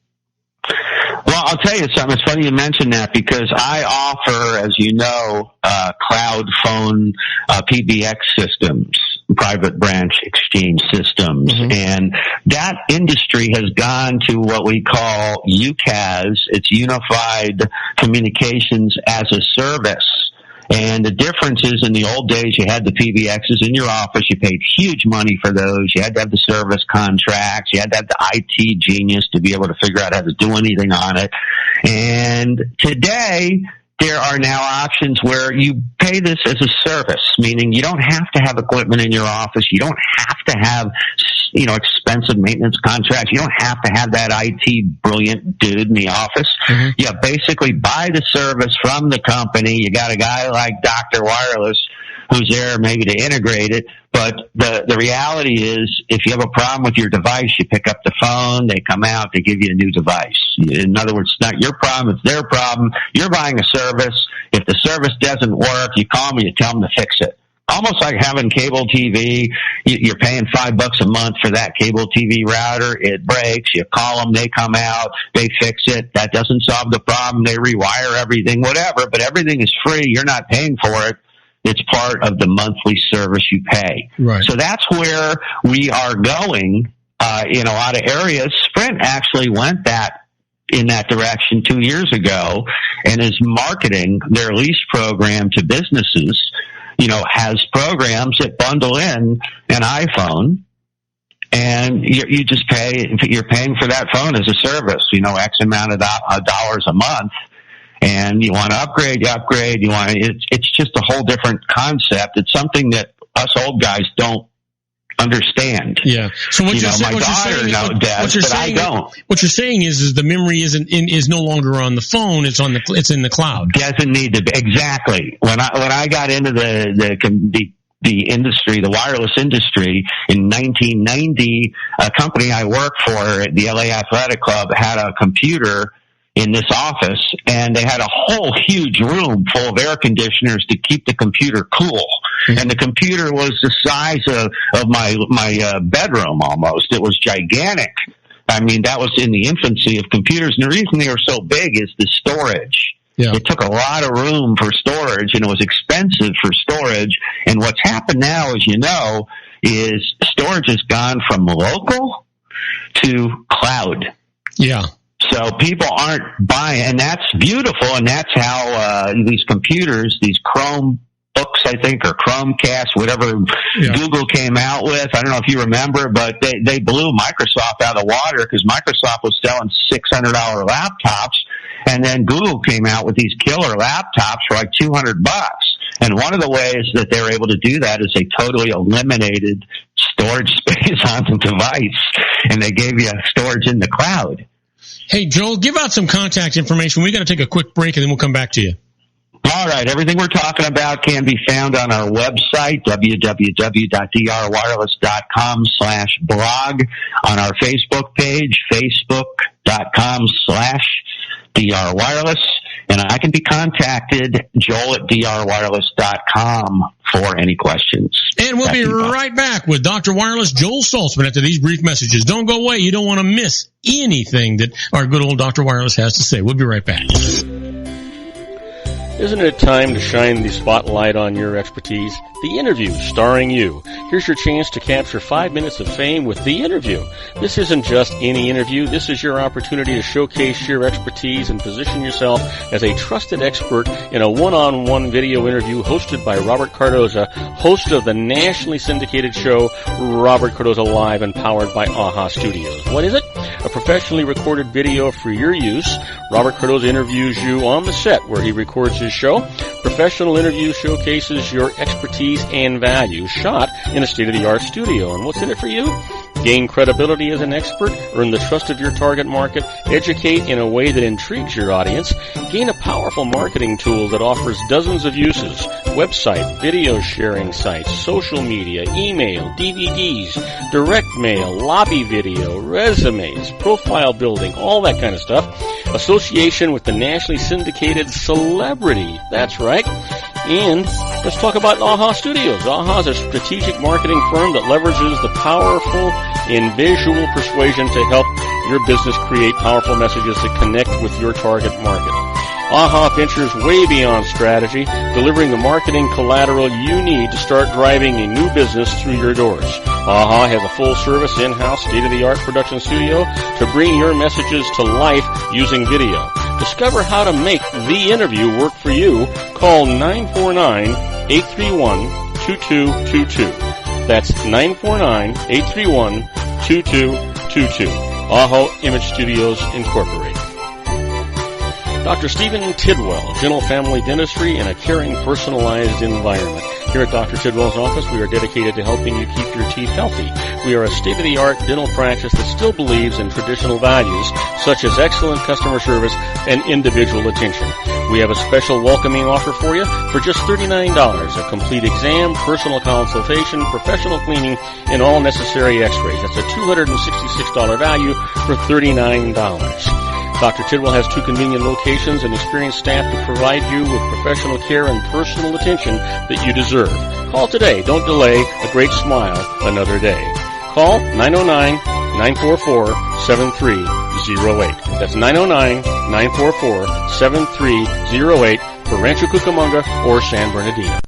Well, I'll tell you something. It's funny you mention that because I offer, as you know, cloud phone PBX systems, private branch exchange systems. Mm-hmm. And that industry has gone to what we call UCaaS. It's Unified Communications as a Service. And the difference is in the old days, you had the PBXs in your office. You paid huge money for those. You had to have the service contracts. You had to have the IT genius to be able to figure out how to do anything on it. And today, there are now options where you pay this as a service, meaning you don't have to have equipment in your office. You don't have to have, expensive maintenance contracts. You don't have to have that IT brilliant dude in the office. Mm-hmm. You basically buy the service from the company. You got a guy like Dr. Wireless who's there maybe to integrate it. But the reality is, if you have a problem with your device, you pick up the phone, they come out, they give you a new device. In other words, it's not your problem, it's their problem. You're buying a service. If the service doesn't work, you call them and you tell them to fix it. Almost like having cable TV. You're paying $5 a month for that cable TV router. It breaks. You call them. They come out. They fix it. That doesn't solve the problem. They rewire everything, whatever. But everything is free. You're not paying for it. It's part of the monthly service you pay. Right. So that's where we are going in a lot of areas. Sprint actually went that in that direction 2 years ago and is marketing their lease program to businesses, has programs that bundle in an iPhone, and you just you're paying for that phone as a service, X amount of dollars a month. And you want to upgrade, it's just a whole different concept. It's something that us old guys don't understand. Yeah. So what my daughter does, but I don't. What you're saying is the memory is no longer on the phone. It's it's in the cloud. Doesn't need to be. Exactly. When I got into the industry, the wireless industry in 1990, a company I worked for at the LA Athletic Club had a computer in this office, and they had a whole huge room full of air conditioners to keep the computer cool. Mm-hmm. And the computer was the size of my bedroom almost. It was gigantic. I mean, that was in the infancy of computers. And the reason they were so big is the storage. Yeah. It took a lot of room for storage, and it was expensive for storage. And what's happened now, as you know, is storage has gone from local to cloud. Yeah. So people aren't buying, and that's beautiful, and that's how these computers, these Chrome books, I think, or Chromecast, whatever Google came out with. I don't know if you remember, but they blew Microsoft out of the water because Microsoft was selling $600 laptops, and then Google came out with these killer laptops for like $200. And one of the ways that they were able to do that is they totally eliminated storage space on the device, and they gave you storage in the cloud. Hey, Joel, give out some contact information. We got to take a quick break, and then we'll come back to you. All right. Everything we're talking about can be found on our website, www.drwireless.com/blog, on our Facebook page, facebook.com/drwireless. And I can be contacted, joel@drwireless.com, for any questions. And we'll be right back with Dr. Wireless Joel Saltzman after these brief messages. Don't go away. You don't want to miss anything that our good old Dr. Wireless has to say. We'll be right back. Isn't it time to shine the spotlight on your expertise? The Interview, starring you. Here's your chance to capture 5 minutes of fame with The Interview. This isn't just any interview. This is your opportunity to showcase your expertise and position yourself as a trusted expert in a one-on-one video interview hosted by Robert Cardoza, host of the nationally syndicated show Robert Cardoza Live and powered by AHA Studios. What is it? A professionally recorded video for your use. Robert Cardoza interviews you on the set where he records his show. Professional interview showcases your expertise and value, shot in a state-of-the-art studio. And what's in it for you? Gain credibility as an expert, earn the trust of your target market, educate in a way that intrigues your audience, gain a powerful marketing tool that offers dozens of uses, website, video sharing sites, social media, email, DVDs, direct mail, lobby video, resumes, profile building, all that kind of stuff. Association with the nationally syndicated celebrity. That's right. And let's talk about AHA Studios. AHA is a strategic marketing firm that leverages the powerful in visual persuasion to help your business create powerful messages that connect with your target market. AHA ventures way beyond strategy, delivering the marketing collateral you need to start driving a new business through your doors. AHA has a full-service, in-house, state-of-the-art production studio to bring your messages to life using video. Discover how to make The Interview work for you. Call 949-831-2222. That's 949-831-2222. AHA Image Studios Incorporated. Dr. Stephen Tidwell, Gentle Family Dentistry in a caring, personalized environment. Here at Dr. Tidwell's office, we are dedicated to helping you keep your teeth healthy. We are a state-of-the-art dental practice that still believes in traditional values, such as excellent customer service and individual attention. We have a special welcoming offer for you for just $39, a complete exam, personal consultation, professional cleaning, and all necessary x-rays. That's a $266 value for $39. Dr. Tidwell has 2 convenient locations and experienced staff to provide you with professional care and personal attention that you deserve. Call today. Don't delay. A great smile another day. Call 909-944-7308. That's 909-944-7308 for Rancho Cucamonga or San Bernardino.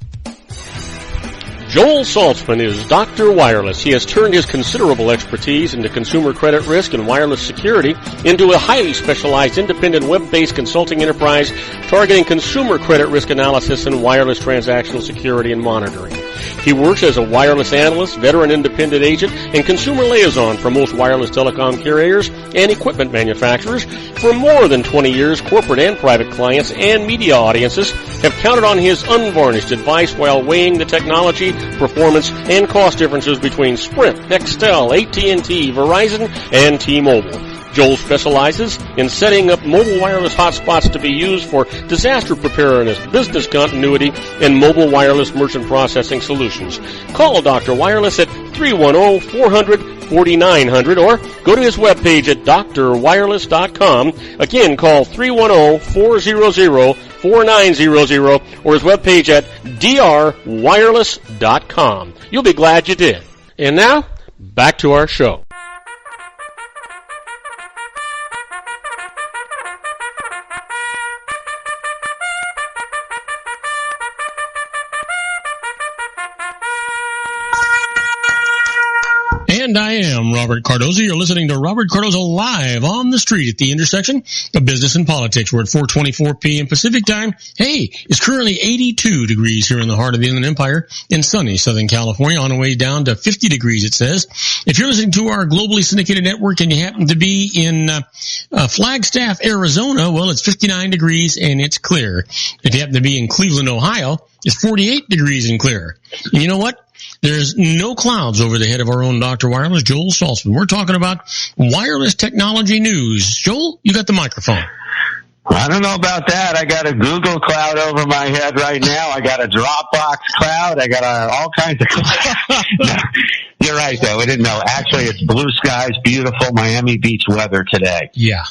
Joel Saltzman is Dr. Wireless. He has turned his considerable expertise into consumer credit risk and wireless security into a highly specialized independent web-based consulting enterprise targeting consumer credit risk analysis and wireless transactional security and monitoring. He works as a wireless analyst, veteran independent agent, and consumer liaison for most wireless telecom carriers and equipment manufacturers. For more than 20 years, corporate and private clients and media audiences have counted on his unvarnished advice while weighing the technology, performance, and cost differences between Sprint, Nextel, AT&T, Verizon, and T-Mobile. Joel specializes in setting up mobile wireless hotspots to be used for disaster preparedness, business continuity, and mobile wireless merchant processing solutions. Call Dr. Wireless at 310-400-4900 or go to his webpage at drwireless.com. Again, call 310-400-4900 or his webpage at drwireless.com. You'll be glad you did. And now, back to our show. And I am Robert Cardoza. You're listening to Robert Cardoza live on the street at the intersection of business and politics. We're at 4:24 p.m. Pacific time. Hey, it's currently 82 degrees here in the heart of the Inland Empire in sunny Southern California, on the way down to 50 degrees, it says. If you're listening to our globally syndicated network and you happen to be in Flagstaff, Arizona, well, it's 59 degrees and it's clear. If you happen to be in Cleveland, Ohio, it's 48 degrees and clear. And you know what? There's no clouds over the head of our own Dr. Wireless, Joel Saltzman. We're talking about wireless technology news. Joel, you got the microphone. I don't know about that. I got a Google cloud over my head right now. I got a Dropbox cloud. I got all kinds of clouds. No, you're right, though. I didn't know. Actually, it's blue skies, beautiful Miami Beach weather today. Yeah.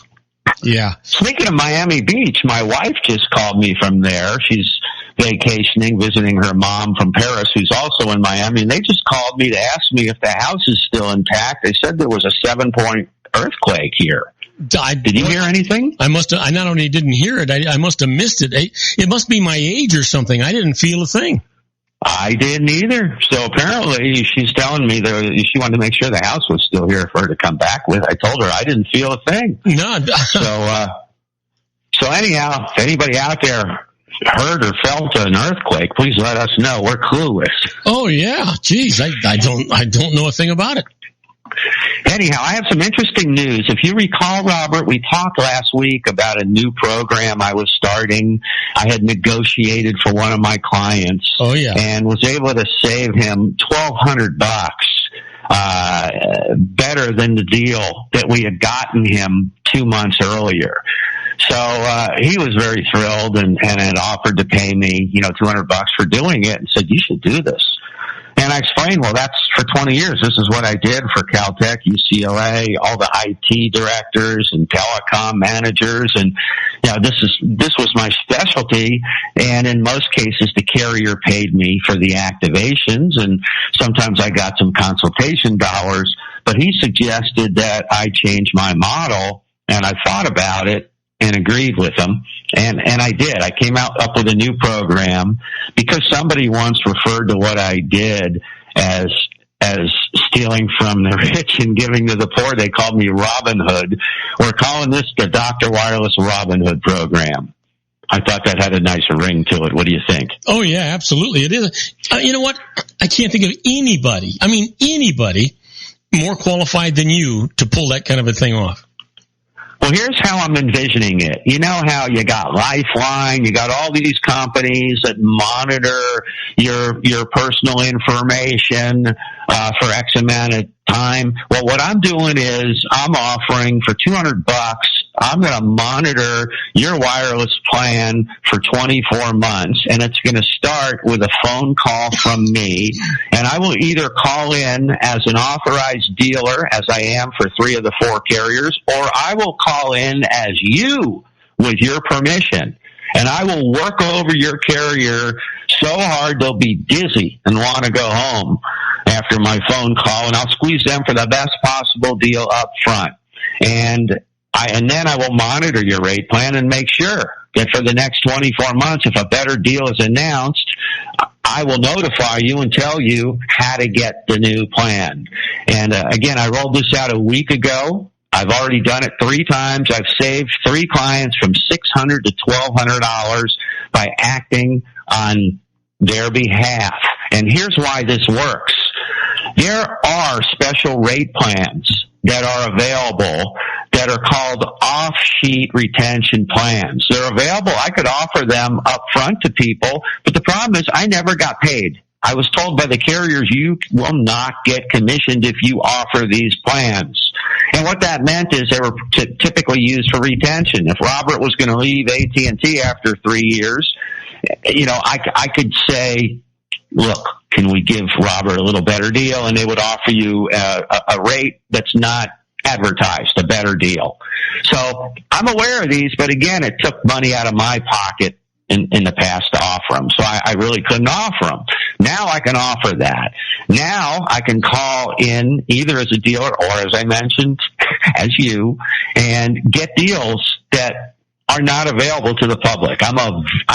Speaking of Miami Beach, my wife just called me from there. She's vacationing, visiting her mom from Paris, who's also in Miami, and they just called me to ask me if the house is still intact. They said there was a 7-point earthquake here. Did you hear anything? I not only didn't hear it, I must have missed it. It must be my age or something. I didn't feel a thing. I didn't either. So apparently she's telling me that she wanted to make sure the house was still here for her to come back with. I told her I didn't feel a thing. No. So anyhow, if anybody out there heard or felt an earthquake, please let us know. We're clueless. Oh yeah. Geez, I don't know a thing about it. Anyhow, I have some interesting news. If you recall, Robert, we talked last week about a new program I was starting. I had negotiated for one of my clients. Oh yeah. And was able to save him $1,200, better than the deal that we had gotten him 2 months earlier. So he was very thrilled and had offered to pay me, $200 for doing it, and said, "You should do this." And I explained, well, that's for 20 years. This is what I did for Caltech, UCLA, all the IT directors and telecom managers. And, this was my specialty. And in most cases, the carrier paid me for the activations. And sometimes I got some consultation dollars. But he suggested that I change my model. And I thought about it and agreed with him. And I did. I came up with a new program because somebody once referred to what I did as stealing from the rich and giving to the poor. They called me Robin Hood. We're calling this the Dr. Wireless Robin Hood program. I thought that had a nicer ring to it. What do you think? Oh yeah, absolutely. It is. You know what? I can't think of anybody more qualified than you to pull that kind of a thing off. Well, here's how I'm envisioning it. You know how you got Lifeline, you got all these companies that monitor your personal information for X amount of time. Well, what I'm doing is I'm offering for $200, I'm going to monitor your wireless plan for 24 months, and it's going to start with a phone call from me, and I will either call in as an authorized dealer, as I am for 3 of the 4 carriers, or I will call in as you with your permission, and I will work over your carrier so hard they'll be dizzy and want to go home after my phone call, and I'll squeeze them for the best possible deal up front. And then I will monitor your rate plan and make sure that for the next 24 months, if a better deal is announced, I will notify you and tell you how to get the new plan. And again, I rolled this out a week ago. I've already done it 3 times. I've saved 3 clients from $600 to $1,200 by acting on their behalf. And here's why this works. There are special rate plans that are available that are called off-sheet retention plans. They're available. I could offer them up front to people, but the problem is I never got paid. I was told by the carriers, you will not get commissioned if you offer these plans. And what that meant is they were typically used for retention. If Robert was going to leave AT&T after 3 years, I could say, look, can we give Robert a little better deal? And they would offer you a rate that's not advertised, a better deal. So I'm aware of these, but again, it took money out of my pocket in the past to offer them. So I really couldn't offer them. Now I can offer that. Now I can call in either as a dealer or, as I mentioned, as you, and get deals that are not available to the public. I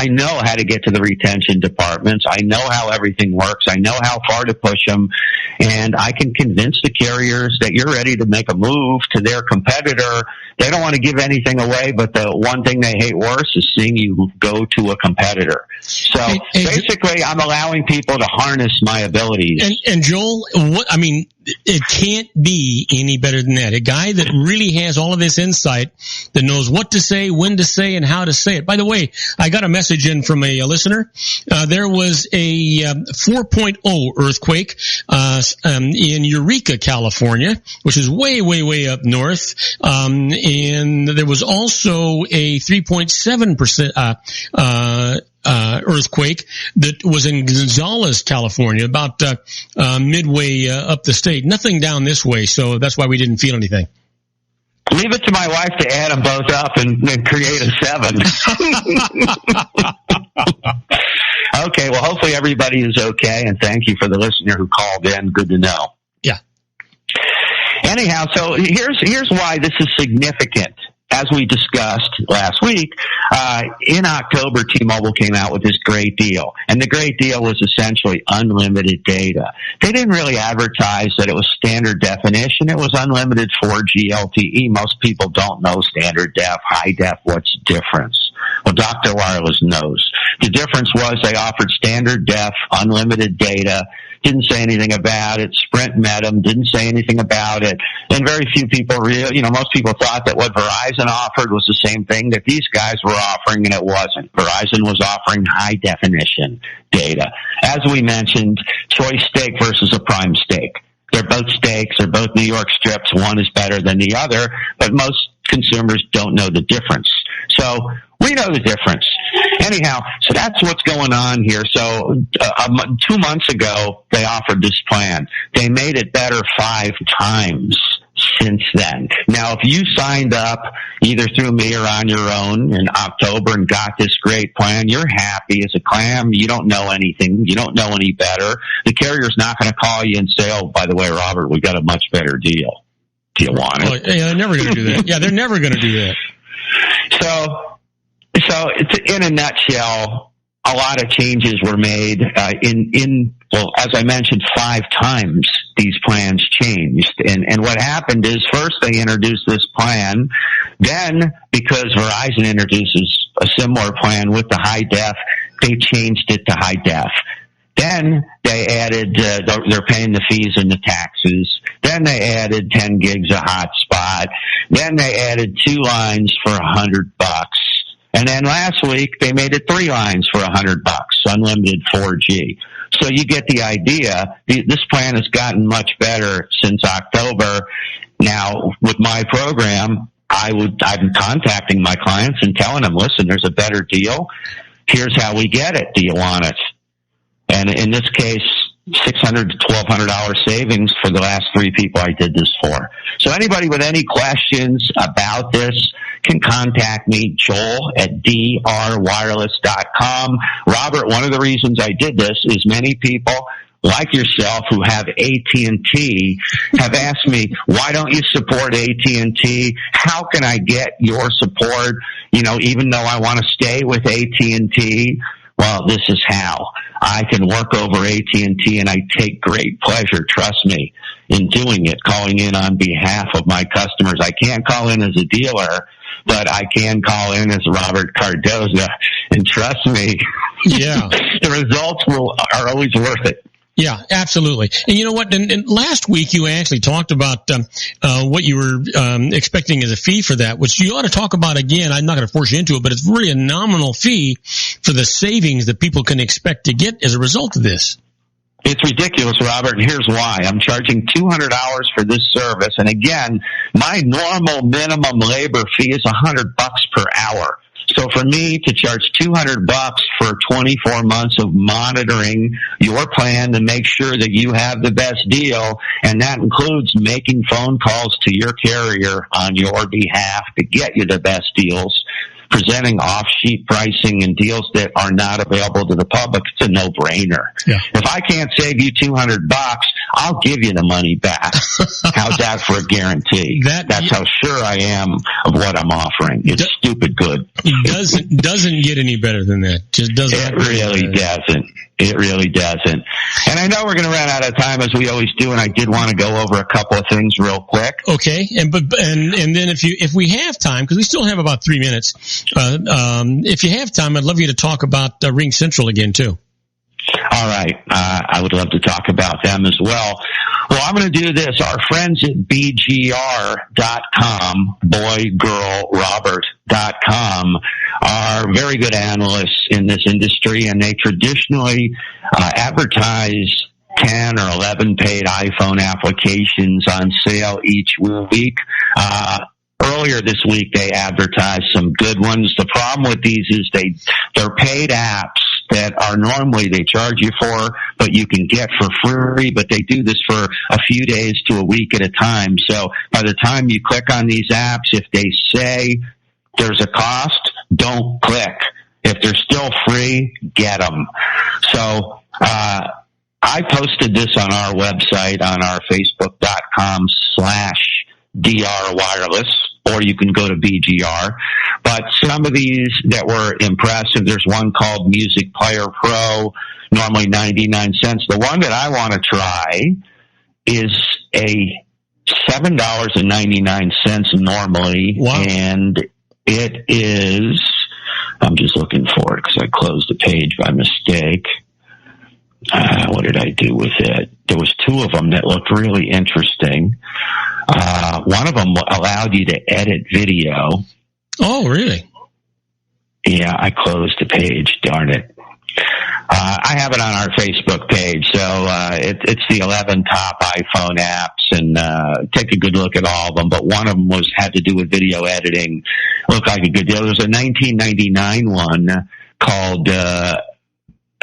know how to get to the retention departments. I know how everything works. I know how far to push them. And I can convince the carriers that you're ready to make a move to their competitor. They don't want to give anything away, but the one thing they hate worse is seeing you go to a competitor. So basically, I'm allowing people to harness my abilities. And Joel, it can't be any better than that. A guy that really has all of this insight, that knows what to say, when to say, and how to say it. By the way, I got a message in from a listener. There was a 4.0 earthquake in Eureka, California, which is way, way, way up north. And there was also a 3.7% earthquake that was in Gonzales, California, about midway up the state. Nothing down this way, so that's why we didn't feel anything. Leave it to my wife to add them both up and create a 7. Okay, well, hopefully everybody is okay, and thank you for the listener who called in. Good to know. Yeah. Anyhow, so here's why this is significant. As we discussed last week, in October, T-Mobile came out with this great deal. And the great deal was essentially unlimited data. They didn't really advertise that it was standard definition. It was unlimited 4G LTE. Most people don't know standard def, high def. What's the difference? Well, Dr. Wireless knows. The difference was they offered standard def, unlimited data. Didn't say anything about it. Sprint met them, didn't say anything about it. And very few people most people thought that what Verizon offered was the same thing that these guys were offering, and it wasn't. Verizon was offering high definition data. As we mentioned, choice steak versus a prime steak. They're both steaks. They're both New York strips. One is better than the other, but most consumers don't know the difference. So we know the difference. Anyhow, so that's what's going on here. So 2 months ago, they offered this plan. They made it better 5 times since then. Now, if you signed up either through me or on your own in October and got this great plan, you're happy as a clam. You don't know anything. You don't know any better. The carrier's not going to call you and say, oh, by the way, Robert, we got a much better deal. Do you want it? Well, yeah, they're never going to do that. Yeah, they're never going to do that. So it's in a nutshell, a lot of changes were made well, as I mentioned, 5 times these plans changed. And what happened is first they introduced this plan. Then, because Verizon introduces a similar plan with the high def, they changed it to high def. Then they added, they're paying the fees and the taxes. Then they added 10 gigs of hotspot. Then they added 2 lines for $100. And then last week they made it 3 lines for $100, unlimited 4G. So you get the idea. This plan has gotten much better since October. Now, with my program, I'm contacting my clients and telling them, listen, there's a better deal. Here's how we get it. Do you want it? And in this case, $600 to $1,200 savings for the last 3 people I did this for. So anybody with any questions about this can contact me, Joel at drwireless.com. Robert, one of the reasons I did this is many people like yourself who have AT&T have asked me, why don't you support AT&T? How can I get your support? Even though I want to stay with AT&T. Well, this is how. I can work over AT&T, and I take great pleasure, trust me, in doing it, calling in on behalf of my customers. I can't call in as a dealer, but I can call in as Robert Cardoza, and trust me, the results are always worth it. Yeah, absolutely. And you know what? And last week you actually talked about what you were expecting as a fee for that, which you ought to talk about again. I'm not going to force you into it, but it's really a nominal fee for the savings that people can expect to get as a result of this. It's ridiculous, Robert, and here's why. I'm charging $200 for this service, and again, my normal minimum labor fee is $100 per hour. So for me to charge $200 for 24 months of monitoring your plan to make sure that you have the best deal, and that includes making phone calls to your carrier on your behalf to get you the best deals, presenting off-sheet pricing and deals that are not available to the public, it's a no-brainer. Yeah. If I can't save you $200, I'll give you the money back. How's that for a guarantee? That's how sure I am of what I'm offering. It's stupid good. It doesn't get any better than that. Just doesn't. It really doesn't. It really doesn't. And I know we're going to run out of time, as we always do, and I did want to go over a couple of things real quick. Okay, and then if we have time, because we still have about 3 minutes, if you have time, I'd love you to talk about Ring Central again too. All right. I would love to talk about them as well. Well, I'm going to do this. Our friends at BGR.com, boygirlrobert.com, are very good analysts in this industry, and they traditionally advertise 10 or 11 paid iPhone applications on sale each week. Earlier this week, they advertised some good ones. The problem with these is they're paid apps that are normally they charge you for, but you can get for free, but they do this for a few days to a week at a time. So by the time you click on these apps, if they say there's a cost, don't click. If they're still free, get them. So I posted this on our website, on our Facebook.com/DR Wireless, or you can go to BGR. But some of these that were impressive, there's one called Music Player Pro, normally 99 cents. The one that I want to try is a $7.99 normally. Wow. And it is, I'm just looking for it because I closed the page by mistake. What did I do with it? There was two of them that looked really interesting. One of them allowed you to edit video. Oh, really? Yeah, I closed the page. Darn it. I have it on our Facebook page. So it's the 11 top iPhone apps, and take a good look at all of them. But one of them had to do with video editing. Looked like a good deal. There's a $19.99 one called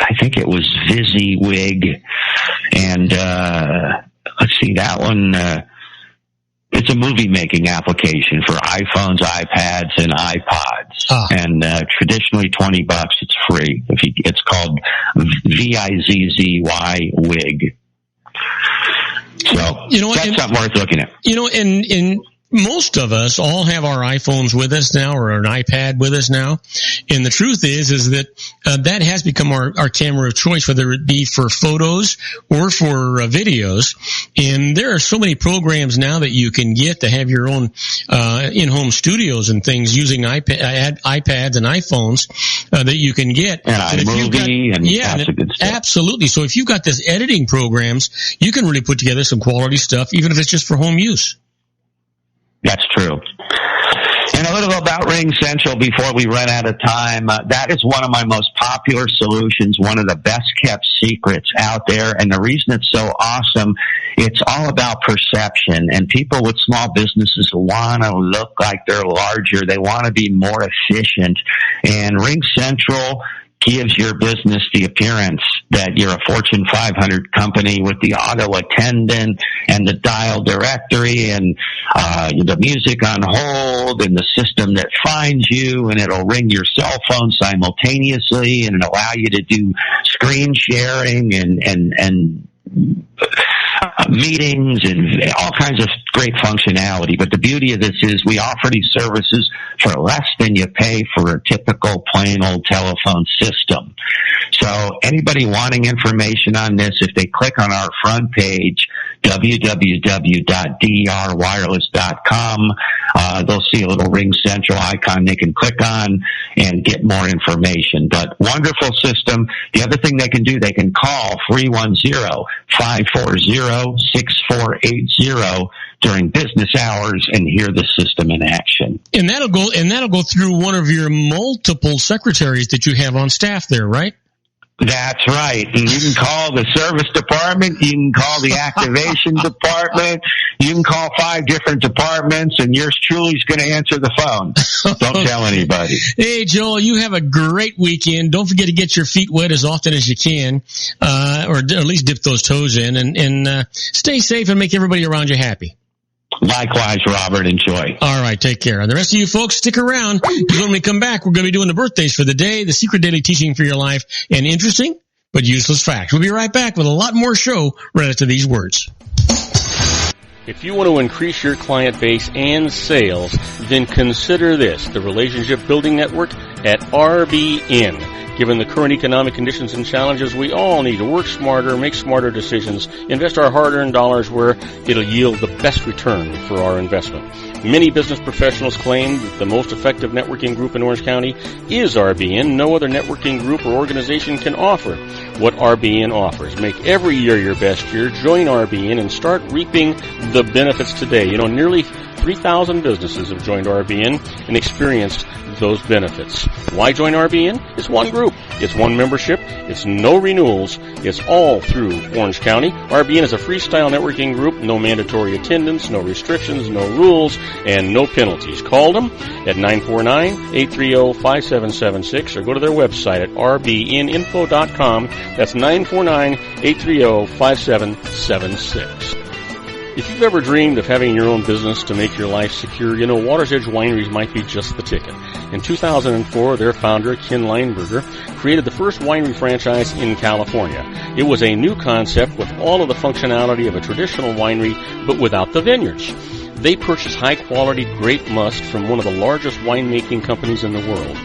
I think it was VisiWig, and let's see, that one. It's a movie-making application for iPhones, iPads, and iPods. And traditionally $20, it's free. It's called VIZZY Wig. So that's something worth looking at. You know, in most of us all have our iPhones with us now, or an iPad with us now. And the truth is that that has become our camera of choice, whether it be for photos or for videos. And there are so many programs now that you can get to have your own in-home studios and things using iPads and iPhones that you can get. And iMovie and lots of good stuff. Absolutely. So if you've got this editing programs, you can really put together some quality stuff, even if it's just for home use. That's true. And a little about Ring Central before we run out of time. That is one of my most popular solutions, one of the best kept secrets out there. And the reason it's so awesome, it's all about perception. And people with small businesses want to look like they're larger. They want to be more efficient. And Ring Central gives your business the appearance that you're a Fortune 500 company with the auto attendant and the dial directory and the music on hold and the system that finds you, and it'll ring your cell phone simultaneously and it'll allow you to do screen sharing and meetings and all kinds of great functionality. But the beauty of this is we offer these services for less than you pay for a typical plain old telephone system. So anybody wanting information on this, if they click on our front page, www.drwireless.com, they'll see a little Ring Central icon they can click on and get more information. But wonderful system. The other thing they can do, they can call 310-540-6480 during business hours and hear the system in action. And that'll go through one of your multiple secretaries that you have on staff there, right? That's right. You can call the service department. You can call the activation department. You can call 5 different departments, and yours truly is going to answer the phone. Don't tell anybody. Hey, Joel, you have a great weekend. Don't forget to get your feet wet as often as you can, or at least dip those toes in, and stay safe and make everybody around you happy. Likewise, Robert. Enjoy. All right, take care. And the rest of you folks, stick around, because when we come back, we're going to be doing the birthdays for the day, the secret daily teaching for your life, and interesting but useless facts. We'll be right back with a lot more show right after these words. If you want to increase your client base and sales, then consider this, the Relationship Building Network at RBN. Given the current economic conditions and challenges, we all need to work smarter, make smarter decisions, invest our hard-earned dollars where it'll yield the best return for our investment. Many business professionals claim that the most effective networking group in Orange County is RBN. No other networking group or organization can offer what RBN offers. Make every year your best year. Join RBN and start reaping the benefits today. You know, nearly 3,000 businesses have joined RBN and experienced those benefits. Why join RBN? It's one group. It's one membership. It's no renewals. It's all through Orange County. RBN is a freestyle networking group. No mandatory attendance, no restrictions, no rules, and no penalties. Call them at 949-830-5776 or go to their website at rbninfo.com. That's 949-830-5776. If you've ever dreamed of having your own business to make your life secure, you know Water's Edge Wineries might be just the ticket. In 2004, their founder, Ken Lineberger, created the first winery franchise in California. It was a new concept with all of the functionality of a traditional winery, but without the vineyards. They purchased high-quality grape must from one of the largest winemaking companies in the world.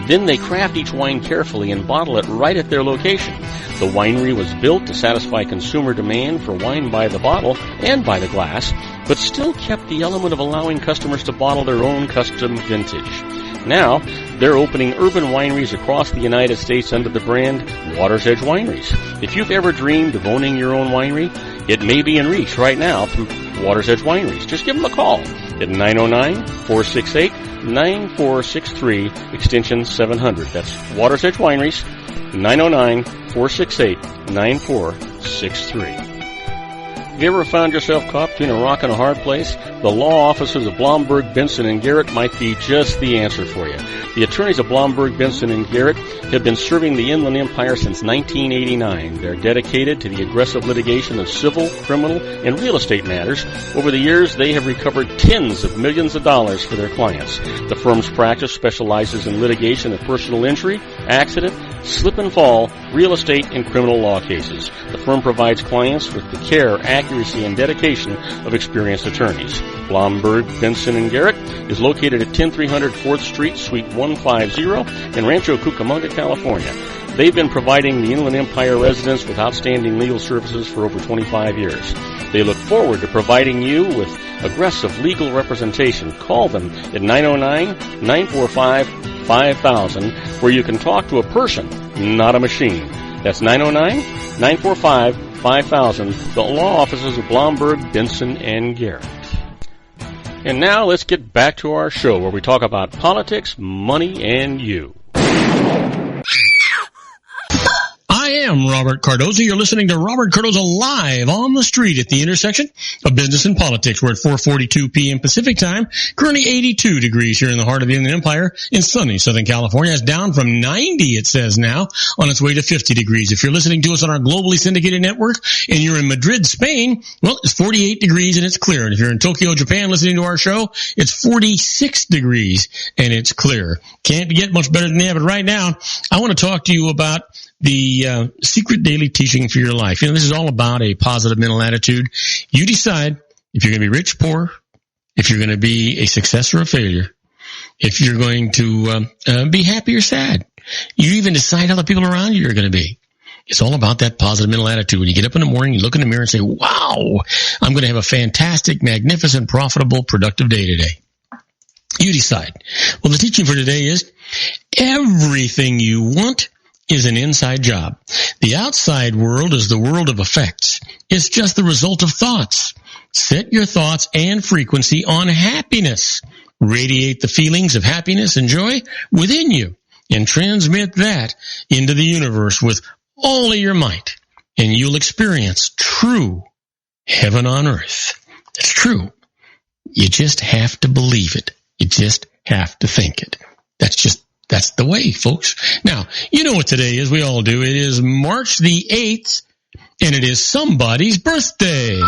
Then they craft each wine carefully and bottle it right at their location. The winery was built to satisfy consumer demand for wine by the bottle and by the glass, but still kept the element of allowing customers to bottle their own custom vintage. Now, they're opening urban wineries across the United States under the brand Water's Edge Wineries. If you've ever dreamed of owning your own winery, it may be in reach right now through Water's Edge Wineries. Just give them a call at 909-468-9463, extension 700. That's Water's Edge Wineries, 909-468-9463. Have you ever found yourself caught between a rock and a hard place? The law offices of Blomberg, Benson & Garrett might be just the answer for you. The attorneys of Blomberg, Benson & Garrett have been serving the Inland Empire since 1989. They're dedicated to the aggressive litigation of civil, criminal, and real estate matters. Over the years, they have recovered tens of millions of dollars for their clients. The firm's practice specializes in litigation of personal injury, accident, slip and fall, real estate, and criminal law cases. The firm provides clients with the care, accuracy, and dedication of experienced attorneys. Blomberg, Benson & Garrett is located at 10300 4th Street, Suite 150 in Rancho Cucamonga, California. They've been providing the Inland Empire residents with outstanding legal services for over 25 years. They look forward to providing you with aggressive legal representation. Call them at 909-945-5000, where you can talk to a person, not a machine. That's 909-945-5000, the law offices of Blomberg, Benson & Garrett. And now let's get back to our show where we talk about politics, money, and you. I am Robert Cardoza. You're listening to Robert Cardoza live on the street at the intersection of business and politics. We're at 4:42 p.m. Pacific time. Currently 82 degrees here in the heart of the Inland Empire in sunny Southern California. It's down from 90, it says now, on its way to 50 degrees. If you're listening to us on our globally syndicated network and you're in Madrid, Spain, well, it's 48 degrees and it's clear. And if you're in Tokyo, Japan, listening to our show, it's 46 degrees and it's clear. Can't get much better than that. But right now, I want to talk to you about the secret daily teaching for your life. This is all about a positive mental attitude. You decide if you're going to be rich, poor, if you're going to be a success or a failure, if you're going to be happy or sad. You even decide how the people around you are going to be. It's all about that positive mental attitude. When you get up in the morning, you look in the mirror and say, wow, I'm going to have a fantastic, magnificent, profitable, productive day today. You decide. Well, the teaching for today is everything you want is an inside job. The outside world is the world of effects. It's just the result of thoughts. Set your thoughts and frequency on happiness. Radiate the feelings of happiness and joy within you and transmit that into the universe with all of your might, and you'll experience true heaven on earth. It's true. You just have to believe it. You just have to think it. That's the way, folks. Now, you know what today is. We all do. It is March the 8th, and it is somebody's birthday.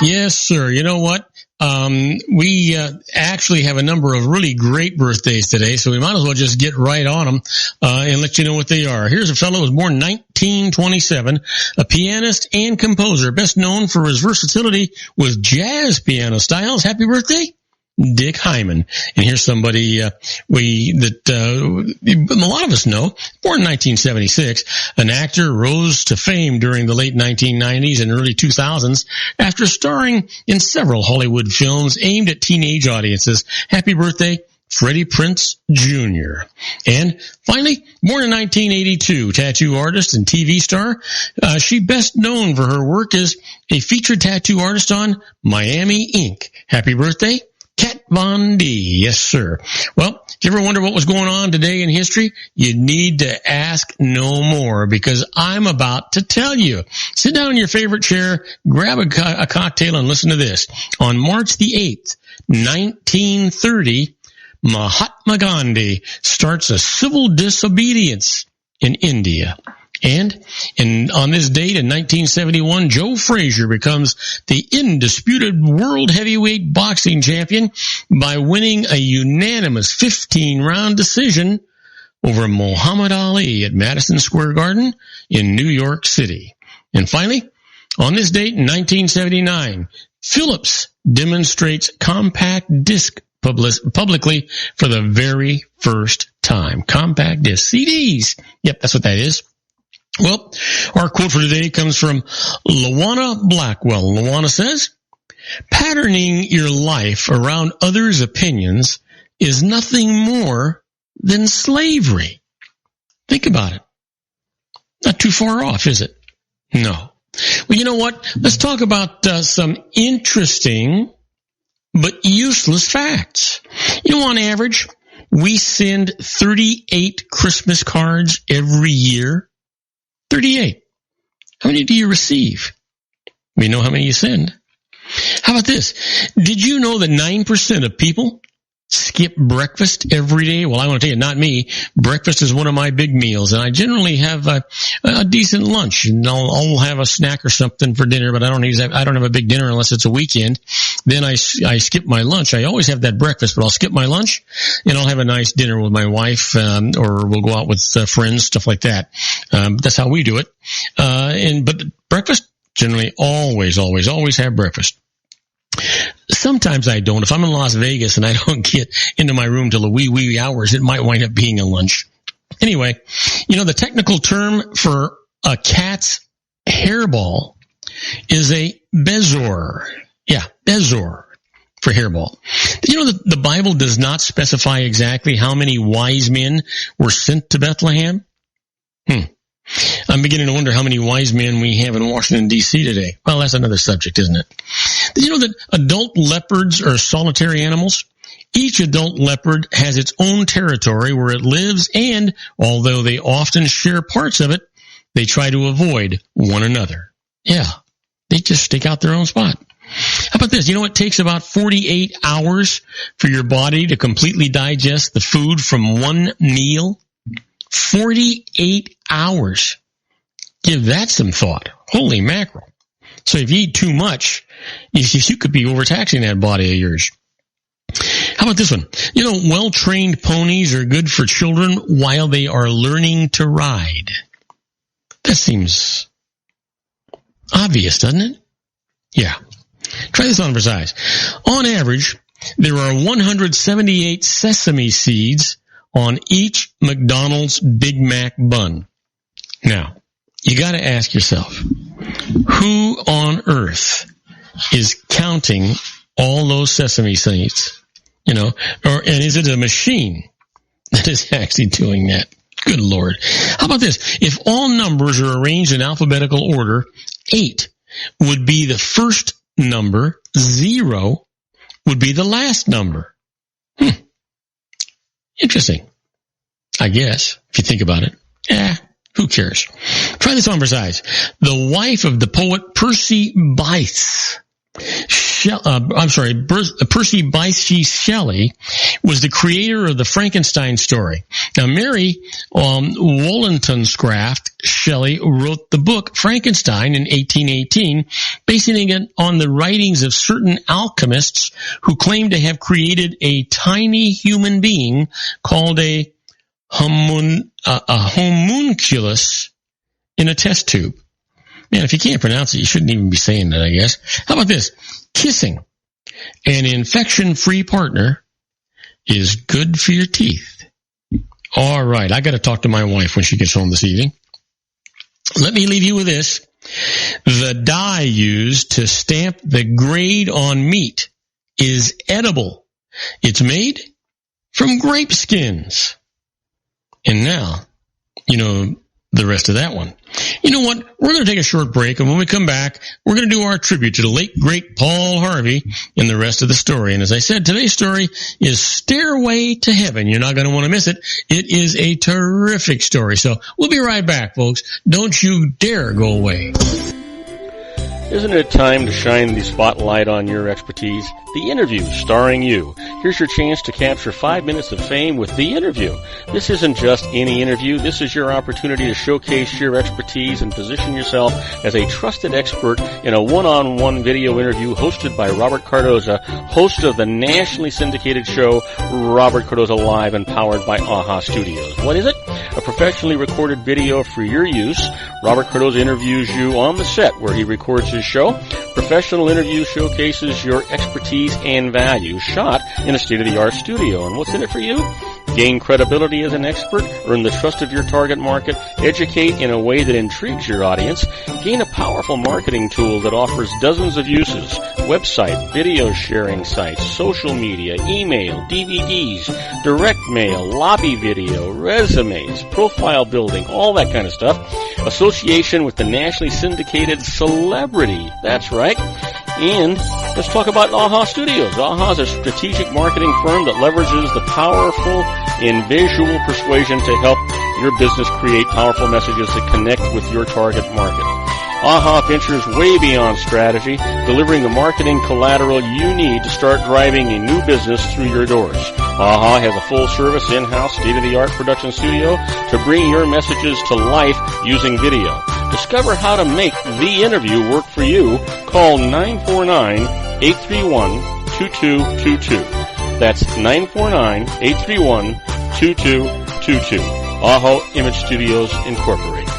Yes, sir. You know what? We actually have a number of really great birthdays today, so we might as well just get right on them and let you know what they are. Here's a fellow who was born in 1927, a pianist and composer, best known for his versatility with jazz piano styles. Happy birthday, Dick Hyman. And here's somebody a lot of us know. Born in 1976, an actor, rose to fame during the late 1990s and early 2000s after starring in several Hollywood films aimed at teenage audiences. Happy birthday, Freddie Prinze Jr. And finally, born in 1982, tattoo artist and TV star. She best known for her work as a featured tattoo artist on Miami Ink. Happy birthday, Kat Von D. Yes, sir. Well, if you ever wonder what was going on today in history, you need to ask no more, because I'm about to tell you. Sit down in your favorite chair, grab a cocktail, and listen to this. On March the 8th, 1930, Mahatma Gandhi starts a civil disobedience in India. And on this date in 1971, Joe Frazier becomes the undisputed world heavyweight boxing champion by winning a unanimous 15-round decision over Muhammad Ali at Madison Square Garden in New York City. And finally, on this date in 1979, Philips demonstrates compact disc publicly for the very first time. Compact disc, CDs. Yep, that's what that is. Well, our quote for today comes from Lawana Blackwell. Lawana says, patterning your life around others' opinions is nothing more than slavery. Think about it. Not too far off, is it? No. Well, you know what? Let's talk about some interesting but useless facts. You know, on average, we send 38 Christmas cards every year. 38. How many do you receive? We know how many you send. How about this? Did you know that 9% of people skip breakfast every day? Well, I want to tell you, not me. Breakfast is one of my big meals, and I generally have a decent lunch, and I'll have a snack or something for dinner, but I don't have a big dinner unless it's a weekend. Then I skip my lunch. I always have that breakfast, but I'll skip my lunch, and I'll have a nice dinner with my wife, or we'll go out with friends, stuff like that. That's how we do it. But breakfast, generally always have breakfast. Sometimes I don't. If I'm in Las Vegas and I don't get into my room till the wee hours, it might wind up being a lunch. Anyway, you know, the technical term for a cat's hairball is a bezor. Yeah, bezor for hairball. Did you know that the Bible does not specify exactly how many wise men were sent to Bethlehem? I'm beginning to wonder how many wise men we have in Washington, D.C. today. Well, that's another subject, isn't it? Did you know that adult leopards are solitary animals? Each adult leopard has its own territory where it lives, and although they often share parts of it, they try to avoid one another. Yeah, they just stick out their own spot. How about this? You know, it takes about 48 hours for your body to completely digest the food from one meal. 48 hours. Give that some thought. Holy mackerel. So if you eat too much, you could be overtaxing that body of yours. How about this one? Well-trained ponies are good for children while they are learning to ride. That seems obvious, doesn't it? Yeah. Try this on for size. On average, there are 178 sesame seeds on each McDonald's Big Mac bun. Now, you got to ask yourself, who on earth is counting all those sesame seeds? And is it a machine that is actually doing that? Good Lord. How about this? If all numbers are arranged in alphabetical order, 8 would be the first number, 0 would be the last number. Interesting. I guess, if you think about it. Who cares? Try this on for size. The wife of the poet Percy Bysshe Shelley was the creator of the Frankenstein story. Now, Mary Wollstonecraft Shelley wrote the book Frankenstein in 1818, basing it on the writings of certain alchemists who claimed to have created a tiny human being called a homunculus in a test tube. Man, if you can't pronounce it, you shouldn't even be saying it, I guess. How about this? Kissing an infection-free partner is good for your teeth. All right, I got to talk to my wife when she gets home this evening. Let me leave you with this. The dye used to stamp the grade on meat is edible. It's made from grape skins. And now, the rest of that one. You know what? We're going to take a short break, and when we come back, we're going to do our tribute to the late, great Paul Harvey and the rest of the story. And as I said, today's story is Stairway to Heaven. You're not going to want to miss it. It is a terrific story. So we'll be right back, folks. Don't you dare go away. Isn't it time to shine the spotlight on your expertise? The Interview, starring you. Here's your chance to capture 5 minutes of fame with The Interview. This isn't just any interview. This is your opportunity to showcase your expertise and position yourself as a trusted expert in a one-on-one video interview hosted by Robert Cardoza, host of the nationally syndicated show Robert Cardoza Live and powered by AHA Studios. What is it? A professionally recorded video for your use. Robert Cardoza interviews you on the set where he records his show. Professional interview showcases your expertise and value, shot in a state-of-the-art studio. And what's in it for you? Gain credibility as an expert, earn the trust of your target market, educate in a way that intrigues your audience, gain a powerful marketing tool that offers dozens of uses, website, video sharing sites, social media, email, DVDs, direct mail, lobby video, resumes, profile building, all that kind of stuff. Association with the nationally syndicated celebrity. That's right. And let's talk about AHA Studios. AHA is a strategic marketing firm that leverages the powerful and visual persuasion to help your business create powerful messages that connect with your target market. AHA ventures way beyond strategy, delivering the marketing collateral you need to start driving a new business through your doors. AHA has a full-service, in-house, state-of-the-art production studio to bring your messages to life using video. Discover how to make The Interview work for you. Call 949-831-2222. That's 949-831-2222. AHA Image Studios Incorporated.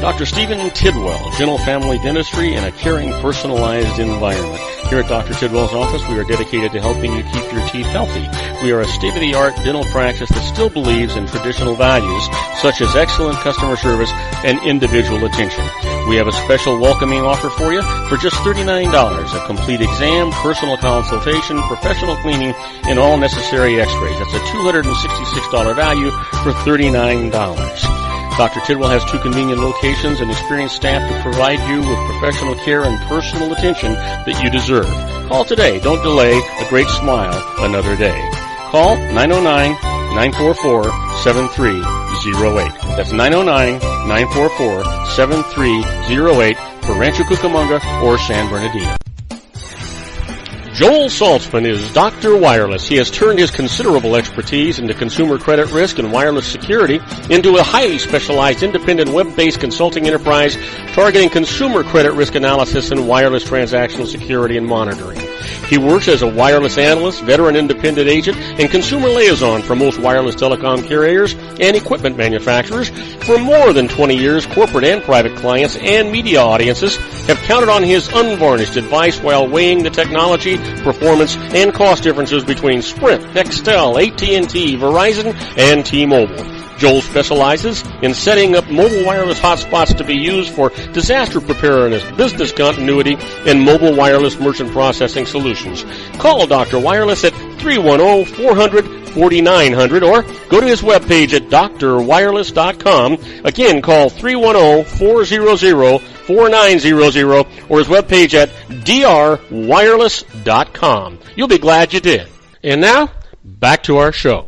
Dr. Stephen Tidwell, Gentle Family Dentistry in a caring, personalized environment. Here at Dr. Tidwell's office, we are dedicated to helping you keep your teeth healthy. We are a state-of-the-art dental practice that still believes in traditional values, such as excellent customer service and individual attention. We have a special welcoming offer for you for just $39. A complete exam, personal consultation, professional cleaning, and all necessary x-rays. That's a $266 value for $39. Dr. Tidwell has 2 convenient locations and experienced staff to provide you with professional care and personal attention that you deserve. Call today. Don't delay. A great smile another day. Call 909-944-7308. That's 909-944-7308 for Rancho Cucamonga or San Bernardino. Joel Saltzman is Dr. Wireless. He has turned his considerable expertise into consumer credit risk and wireless security into a highly specialized independent web-based consulting enterprise targeting consumer credit risk analysis and wireless transactional security and monitoring. He works as a wireless analyst, veteran independent agent, and consumer liaison for most wireless telecom carriers and equipment manufacturers. For more than 20 years, corporate and private clients and media audiences have counted on his unvarnished advice while weighing the technology, performance, and cost differences between Sprint, Nextel, AT&T, Verizon, and T-Mobile. Joel specializes in setting up mobile wireless hotspots to be used for disaster preparedness, business continuity, and mobile wireless merchant processing solutions. Call Dr. Wireless at 310-400-4900 or go to his webpage at drwireless.com. Again, call 310-400-4900 or his webpage at drwireless.com. You'll be glad you did. And now, back to our show.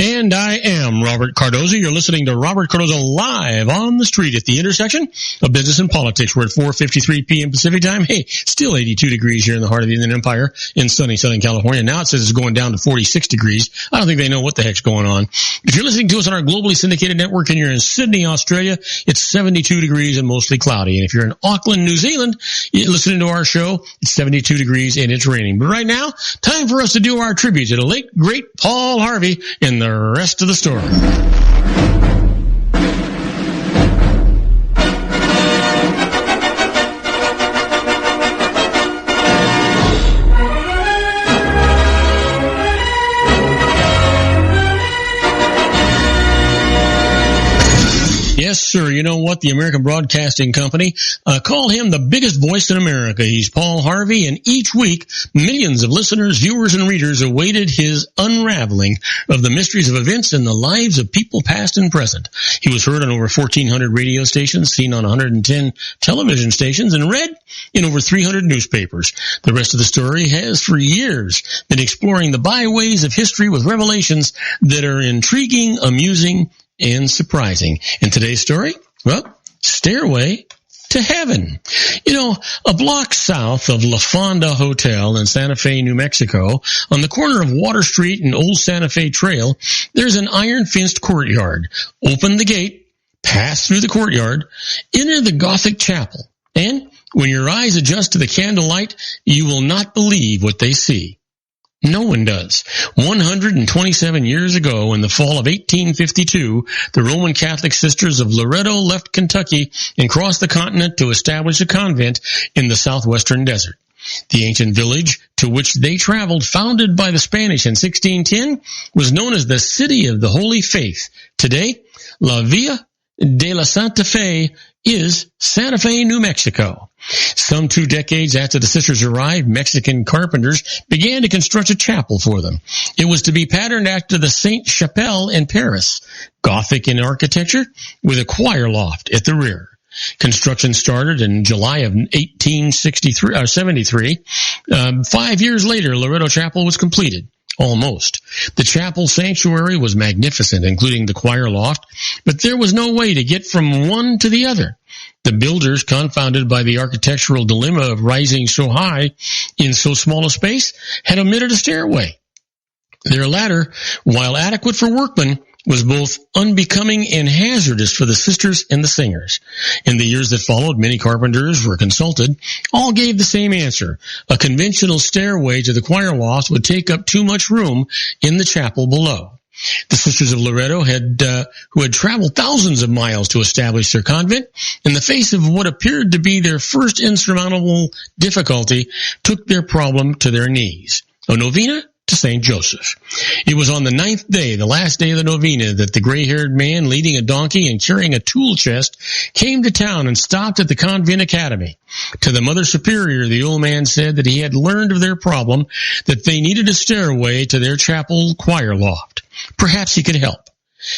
And I am Robert Cardoza. You're listening to Robert Cardoza live on the street at the intersection of business and politics. We're at 4:53 p.m. Pacific time. Hey, still 82 degrees here in the heart of the Inland Empire in sunny Southern California. Now it says it's going down to 46 degrees. I don't think they know what the heck's going on. If you're listening to us on our globally syndicated network and you're in Sydney, Australia, it's 72 degrees and mostly cloudy. And if you're in Auckland, New Zealand, you're listening to our show, it's 72 degrees and it's raining. But right now, time for us to do our tribute to the late, great Paul Harvey and the rest of the story. Yes, sir. You know what? The American Broadcasting Company called him the biggest voice in America. He's Paul Harvey, and each week, millions of listeners, viewers, and readers awaited his unraveling of the mysteries of events in the lives of people past and present. He was heard on over 1,400 radio stations, seen on 110 television stations, and read in over 300 newspapers. The rest of the story has, for years, been exploring the byways of history with revelations that are intriguing, amusing, and surprising. In today's story, well, Stairway to Heaven. You know, a block south of La Fonda Hotel in Santa Fe, New Mexico, on the corner of Water Street and Old Santa Fe Trail, there's an iron-fenced courtyard. Open the gate, pass through the courtyard, enter the Gothic chapel, and when your eyes adjust to the candlelight, you will not believe what they see. No one does. 127 years ago, in the fall of 1852, the Roman Catholic Sisters of Loretto left Kentucky and crossed the continent to establish a convent in the southwestern desert. The ancient village to which they traveled, founded by the Spanish in 1610, was known as the City of the Holy Faith. Today, La Villa de la Santa Fe is Santa Fe, New Mexico. Some 2 decades after the sisters arrived, Mexican carpenters began to construct a chapel for them. It was to be patterned after the Saint Chapelle in Paris, Gothic in architecture, with a choir loft at the rear. Construction started in July of 1873. 5 years later, Loretto Chapel was completed. Almost. The chapel sanctuary was magnificent, including the choir loft, but there was no way to get from one to the other. The builders, confounded by the architectural dilemma of rising so high in so small a space, had omitted a stairway. Their ladder, while adequate for workmen, was both unbecoming and hazardous for the sisters and the singers. In the years that followed, many carpenters were consulted. All gave the same answer. A conventional stairway to the choir loft would take up too much room in the chapel below. The Sisters of Loretto who had traveled thousands of miles to establish their convent, in the face of what appeared to be their first insurmountable difficulty, took their problem to their knees. A novena to St. Joseph. It was on the 9th day, the last day of the novena, that the gray-haired man leading a donkey and carrying a tool chest came to town and stopped at the convent academy. To the Mother Superior, the old man said that he had learned of their problem, that they needed a stairway to their chapel choir loft. Perhaps he could help.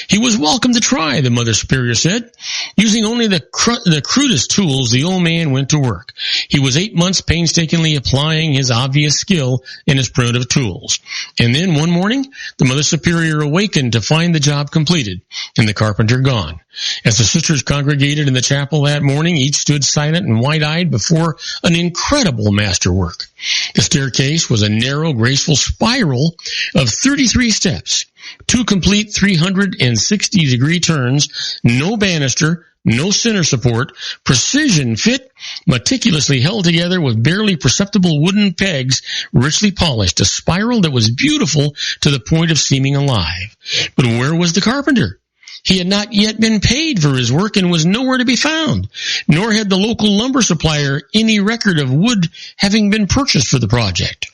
He was welcome to try, the Mother Superior said. Using only the crudest tools, the old man went to work. He was 8 months painstakingly applying his obvious skill in his primitive tools. And then one morning, the Mother Superior awakened to find the job completed and the carpenter gone. As the sisters congregated in the chapel that morning, each stood silent and wide-eyed before an incredible masterwork. The staircase was a narrow, graceful spiral of 33 steps, 2 complete 360-degree turns, no banister, no center support, precision fit, meticulously held together with barely perceptible wooden pegs, richly polished, a spiral that was beautiful to the point of seeming alive. But where was the carpenter? He had not yet been paid for his work and was nowhere to be found, nor had the local lumber supplier any record of wood having been purchased for the project.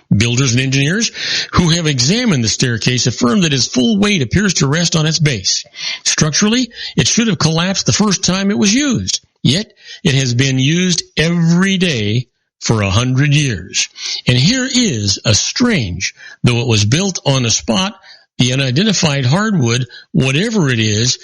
Builders and engineers who have examined the staircase affirm that its full weight appears to rest on its base. Structurally, it should have collapsed the first time it was used, yet it has been used every day for 100 years. And here is a strange, though it was built on a spot, the unidentified hardwood, whatever it is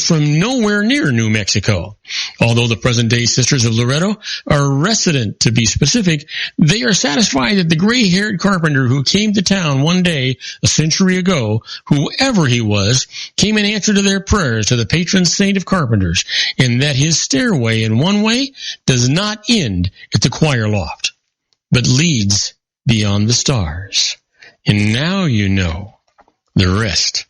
from nowhere near New Mexico. Although the present-day Sisters of Loretto are resident, to be specific, they are satisfied that the gray-haired carpenter who came to town one day a century ago, whoever he was, came in answer to their prayers to the patron saint of carpenters, and that his stairway, in one way, does not end at the choir loft, but leads beyond the stars. And now you know the rest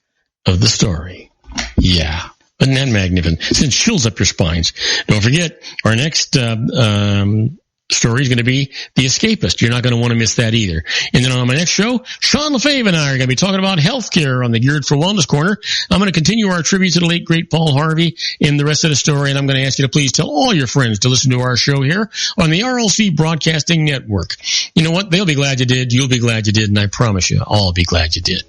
of the story. Yeah. Isn't that magnificent? Sends chills up your spines. Don't forget, our next story is going to be The Escapist. You're not going to want to miss that either. And then on my next show, Sean LaFave and I are going to be talking about healthcare on the Geared for Wellness Corner. I'm going to continue our tribute to the late, great Paul Harvey in the rest of the story, and I'm going to ask you to please tell all your friends to listen to our show here on the RLC Broadcasting Network. You know what? They'll be glad you did. You'll be glad you did, and I promise you, I'll be glad you did.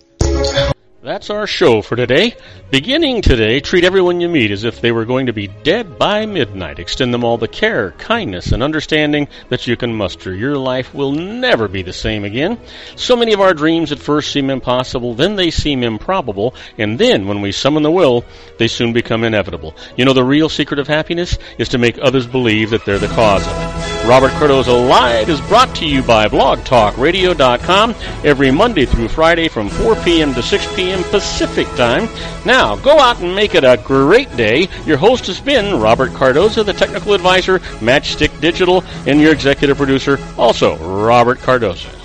That's our show for today. Beginning today, treat everyone you meet as if they were going to be dead by midnight. Extend them all the care, kindness, and understanding that you can muster. Your life will never be the same again. So many of our dreams at first seem impossible, then they seem improbable, and then when we summon the will, they soon become inevitable. You know, the real secret of happiness is to make others believe that they're the cause of it. Robert Cardoza Live is brought to you by blogtalkradio.com every Monday through Friday from 4 p.m. to 6 p.m. Pacific Time. Now, go out and make it a great day. Your host has been Robert Cardoza, the technical advisor, Matchstick Digital, and your executive producer, also Robert Cardoza.